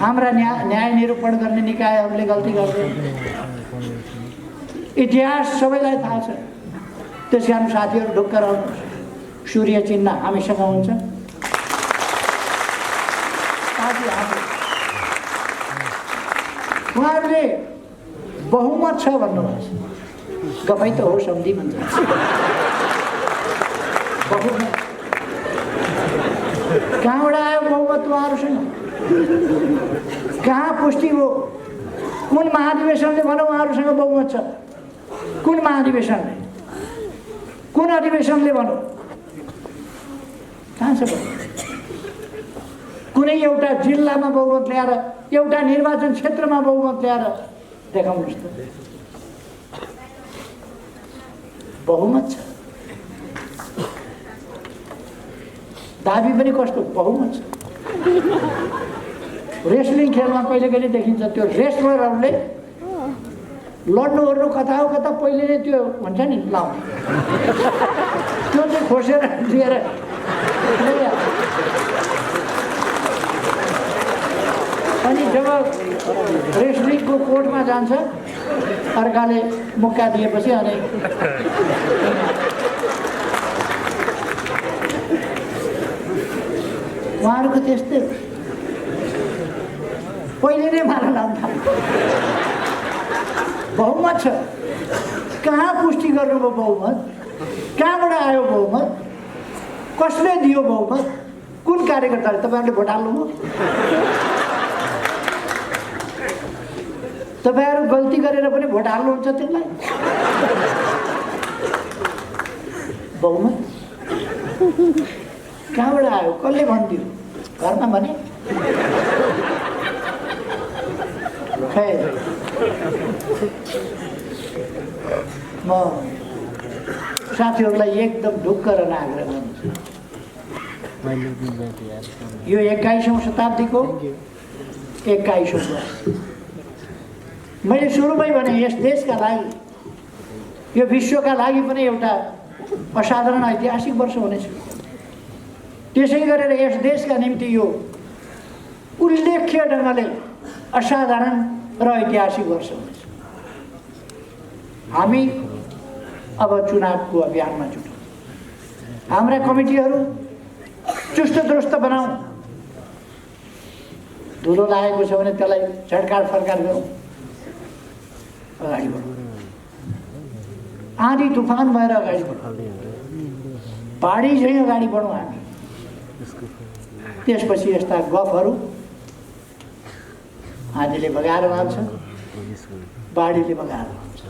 हाम्रा न्याय निरूपण गर्ने निकायहरूले गल्ती गर्दैन। इतिहास सबैलाई थाहा छ। त्यस कारण साथीहरू ढुक्क रहनुहोस्। सूर्य चिन्ह हामीसँग हुन्छ। उहाँहरूले बहुमत छ भन्नुभएको छ। गफै त हो, सम्धि भन्छ। बहुमत कहाँबाट आयो बहुमत उहाँहरूसँग? कहाँ पुष्टि हो? कुन महाधिवेशनले भनौँ उहाँहरूसँग बहुमत छ? कुन महाधिवेशनले, कुन अधिवेशनले भनौँ? कहाँ छ बहुमत? कुनै एउटा जिल्लामा बहुमत ल्याएर, एउटा निर्वाचन क्षेत्रमा बहुमत ल्याएर देखाउनुहोस् त। बहुमत छ, दाबी पनि कस्तो बहुमत छ। रेस्लिङ खेलमा कहिले कहिले देखिन्छ त्यो रेस्लरहरूले लड्नु ओर्नु कता हो कता पहिले नै त्यो भन्छ नि लाउने, त्यो चाहिँ खोसेर दिएर अनि जब रेस्लिङको कोर्टमा जान्छ अर्काले मुक्का दिएपछि अनि उहाँहरूको त्यस्तै पहिले नै मार लाउँदा बहुमत छ। कहाँ पुष्टि गर्नुभयो बहुमत? कहाँबाट आयो बहुमत? कसले दियो बहुमत? कुन कार्यकर्ताले? तपाईँहरूले भोट हाल्नुभयो? तपाईँहरू गल्ती गरेर पनि भोट हाल्नुहुन्छ त्यसलाई? बहुमत कहाँबाट आयो? कसले भनिदियो? घरमा भने खैर, म साथीहरूलाई एकदम ढुक्क रहन आग्रह गर्छु। यो 21औं शताब्दीको 21औं वर्ष। मैले सुरुमै भने यस देशका लागि, यो विश्वका लागि पनि एउटा असाधारण ऐतिहासिक वर्ष हुनेछ। त्यसै गरेर यस देशका निम्ति यो उल्लेख्य ढङ्गले असाधारण र ऐतिहासिक वर्ष हुनेछ। हामी अब चुनावको अभियानमा जुटौँ। हाम्रा कमिटीहरू चुस्त दुरुस्त बनाऊ। धुलो लागेको छ भने त्यसलाई झड्काड फर्काड गरौँ, अगाडि बढौँ। आँधी तुफान भएर अगाडि बढौँ, पहाडी चाहिँ अगाडि बढौँ हामी। त्यसपछि यस्ता गफहरू आँधीले बगाएर लान्छ, बाढीले बगाएर लान्छ।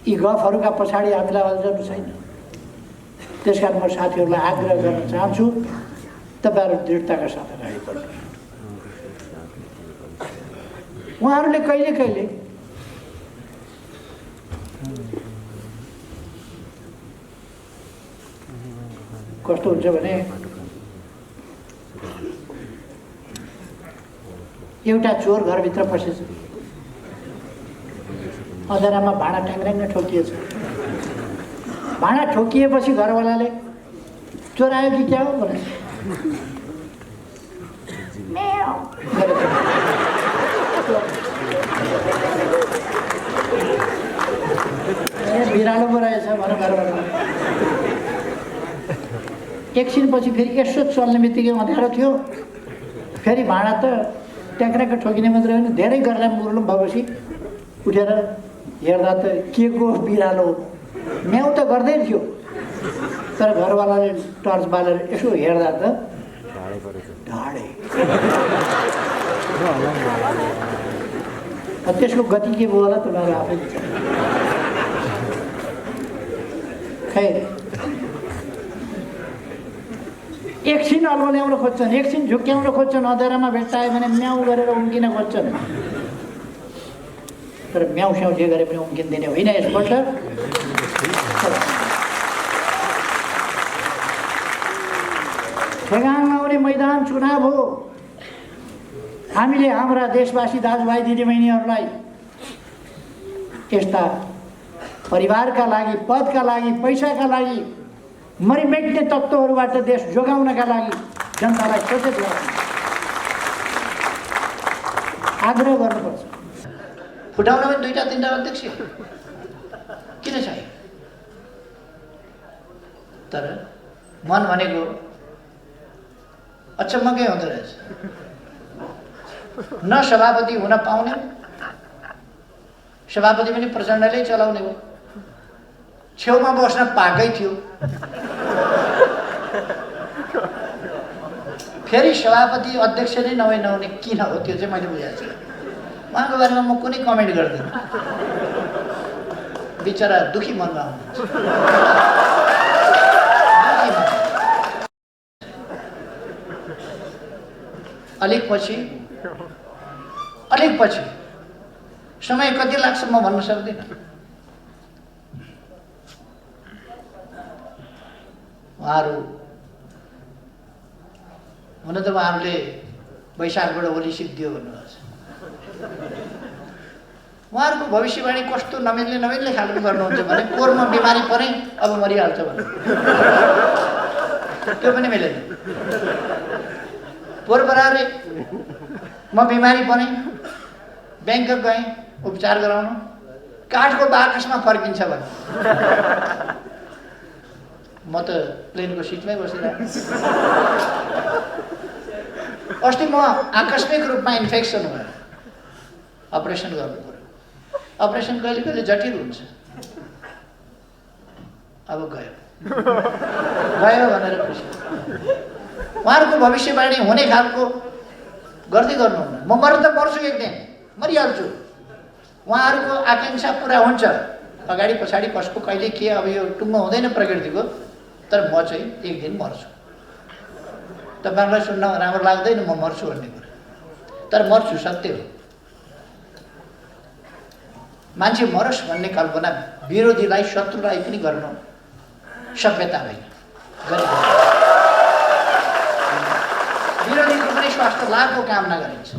यी गफहरूका पछाडि हामीलाई अल्झनु छैन। त्यस कारण म साथीहरूलाई आग्रह गर्न चाहन्छु, तपाईँहरू दृढताका साथ अगाडि बढ्नु। उहाँहरूले कहिले कहिले कस्तो हुन्छ भने एउटा चोर घरभित्र पसेछ, अँधेरामा भाँडा ट्याङ्ग्याङ्ग ठोकिएछ। भाँडा ठोकिएपछि घरवालाले चोर आयो कि क्या हो भने बिरालो पो रहेछ भनेर घरवाला। एकछिनपछि फेरि यसो चल्ने बित्तिकै अँध्यारो थियो, फेरि भाँडा त ट्याक्राक ठोकिने मात्रै होइन, धेरै गरेर मुर्लुम भएपछि उठेर हेर्दा त के को बिरालो म्याउ त गर्दै थियो, तर घरवालाले टर्च बालेर यसो हेर्दा त ढाडे। त्यसको गति के भयो होला तपाईँहरू आफै विचार। खैर एकछिन अल्मल्याउन खोज्छन्, एकछिन झुक्क्याउन खोज्छन्, अँध्यारोमा भेट्टायो भने म्याउ गरेर उम्किन खोज्छन्, तर म्याउ स्याउ जे गरे पनि उम्किँदैन होइन। यसपल्ट ठेगानमा आउने मैदान चुनाव हो। हामीले हाम्रा देशवासी दाजुभाइ दिदीबहिनीहरूलाई यस्ता परिवारका लागि, पदका लागि, पैसाका लागि मरिमेट्ने तत्त्वहरूबाट देश जोगाउनका लागि जनतालाई सचेत गर्नु, आग्रह गर्नुपर्छ। फुटाउन पनि 2-3 अध्यक्ष किन चाहियो? तर मन भनेको अचम्मकै हुँदो रहेछ। न सभापति हुन पाउने, सभापति पनि प्रचण्डले चलाउने हो। छेउमा बस्न पाएकै थियो, फेरि सभापति अध्यक्ष नै नहुने किन हो त्यो चाहिँ मैले बुझाएको छु। उहाँको बारेमा म कुनै कमेन्ट गर्दिनँ, बिचरा दुखी मनमा हुनुहुन्छ। अलिक पछि समय कति लाग्छ म भन्न सक्दिनँ। उहाँहरू हुन त उहाँहरूले वैशाखबाट होली सिद्धियो भन्नुभएको छ। उहाँहरूको भविष्यवाणी कस्तो नमिल्ने खालको गर्नुहुन्छ भने पोहोरमा बिमारी परे अब मरिहाल्छ भने त्यो पनि मिलेन। पोहोर बराबरै म बिमारी परेँ, ब्याङ्कक गएँ उपचार गराउनु, काठको बाकसमा फर्किन्छ भने म त प्लेनको सिटमै बसिरहेको। अस्ति म आकस्मिक रूपमा इन्फेक्सन भयो, अपरेसन गर्नु पर्यो। अपरेसन कहिले कहिले जटिल हुन्छ। अब गयो भनेर खुसी। उहाँहरूको भविष्यवाणी हुने खालको गर्दै गर्नुहुन्न। म मर्न त मर्छु, एक दिन मरिहाल्छु। उहाँहरूको आकाङ्क्षा पुरा हुन्छ, अगाडि पछाडि कसको कहिले के, अब यो टुङ्गो हुँदैन प्रकृतिको, तर म चाहिँ एक दिन मर्छु। तपाईँहरूलाई सुन्न राम्रो लाग्दैन म मर्छु भन्ने कुरा, तर मर्छु, सत्य हो। मान्छे मरोस् भन्ने कल्पना विरोधीलाई, शत्रुलाई पनि गर्नु सभ्यता होइन। विरोधीको पनि स्वास्थ्य लाभको कामना गरिन्छ।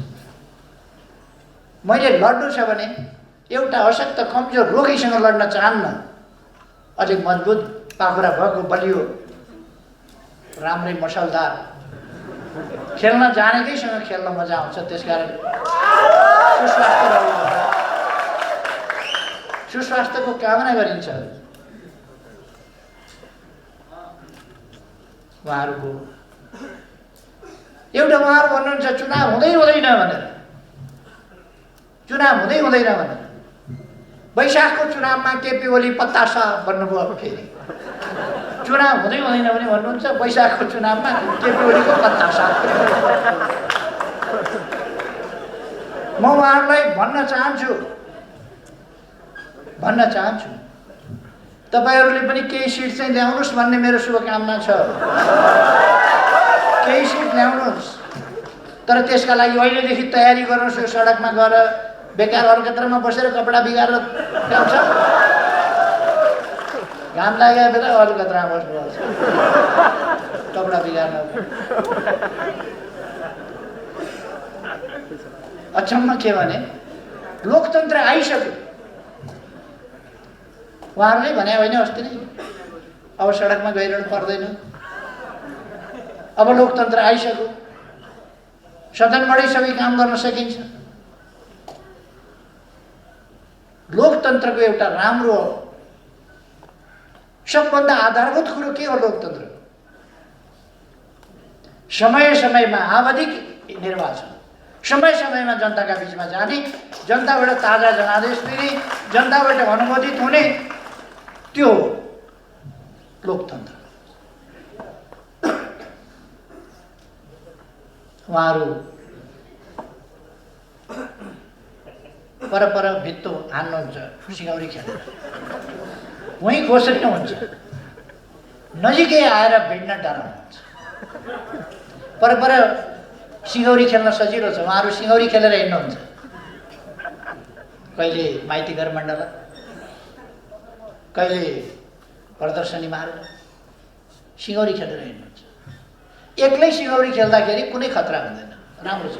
मैले लड्नु छ भने एउटा अशक्त कमजोर रोगीसँग लड्न चाहन्न। अलिक मजबुत पाखुरा भएको, बलियो, राम्रै मसलदार, खेल्न जानेकैसँग खेल्न मजा आउँछ। त्यसकारण सुस्वास्थ्य रहनु, सुस्वास्थ्यको कामना गरिन्छ। उहाँहरू भन्नुहुन्छ चुनाव हुँदै हुँदैन भनेर, चुनाव हुँदै हुँदैन भनेर। वैशाखको चुनावमा केपी ओली पत्तासा भन्नुभयो, अब फेरि चुनाव हुँदै हुँदैन भने भन्नुहुन्छ, वैशाखको चुनावमा केपी ओलीको पत्तासा। म उहाँहरूलाई भन्न चाहन्छु तपाईहरूले पनि केही सिट चाहिँ ल्याउनुहोस् भन्ने मेरो शुभकामना छ। केही सिट ल्याउनुहोस्, तर त्यसका लागि अहिलेदेखि तयारी गर्नुहोस्। यो सडकमा गएर बेकार अर्कत्रमा बसेर कपडा बिगारेर ल्याउँछ, घाम लागेको बेला अर्कत्रमा बस्नुपर्छ कपडा बिगार्न। अचम्म के भने लोकतन्त्र आइसक्यो। उहाँहरूले भने होइन अस्ति नै, अब सडकमा गइरहनु पर्दैन, अब लोकतन्त्र आइसक्यो, सदनबाटै सबै काम गर्न सकिन्छ। लोकतन्त्रको एउटा राम्रो सबभन्दा आधारभूत कुरो के हो? लोकतन्त्र समय समयमा आवधिक निर्वाचन, समय समयमा जनताका बिचमा जाने, जनताबाट ताजा जनादेश लिने, जनताबाट अनुमोदित हुने त्यो हो लोकतन्त्र। उहाँहरू परपर भित्तो हान्नुहुन्छ सिगौरी खेलेर, वहीँ खोस्रिनुहुन्छ, नजिकै आएर भिड्न डराउनुहुन्छ। परपर सिगौरी खेल्न सजिलो छ, उहाँहरू सिगौरी खेलेर हिँड्नुहुन्छ। कहिले माइती घर मण्डल, कहिले प्रदर्शनी मारेर सिगौरी खेलेर हिँड्नुहुन्छ। एक्लै सिगौरी खेल्दाखेरि कुनै खतरा हुँदैन, राम्रो छ।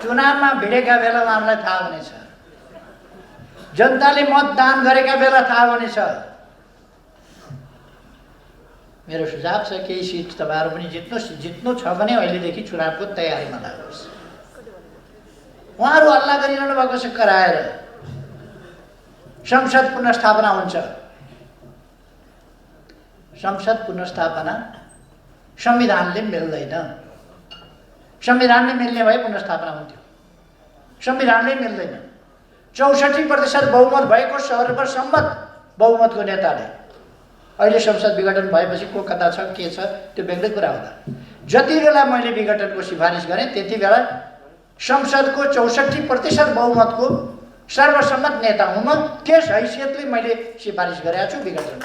चुनावमा भिडेका बेला उहाँहरूलाई थाहा हुनेछ, जनताले मतदान गरेका बेला थाहा हुनेछ। मेरो सुझाव छ केही सिट तपाईँहरू पनि जित्नु छ भने अहिलेदेखि चुनावको तयारीमा लाग्नुहोस्। उहाँहरू हल्ला गरिरहनु भएको छ कराएर संसद पुनर्स्थापना हुन्छ। संसद पुनर्स्थापना संविधानले मिल्दैन। संविधानले मिल्ने भए पुनर्स्थापना हुन्थ्यो, संविधानले मिल्दैन। 64% बहुमत भएको सर्वसम्मत बहुमतको नेताले अहिले संसद विघटन भएपछि को कता छ के छ त्यो बेग्लै कुरा होला। जति बेला मैले विघटनको सिफारिस गरेँ त्यति बेला संसदको 64% बहुमतको सर्वसम्मत नेता हुँ म। त्यस हैसियतले मैले सिफारिस गरेको छु विघटन।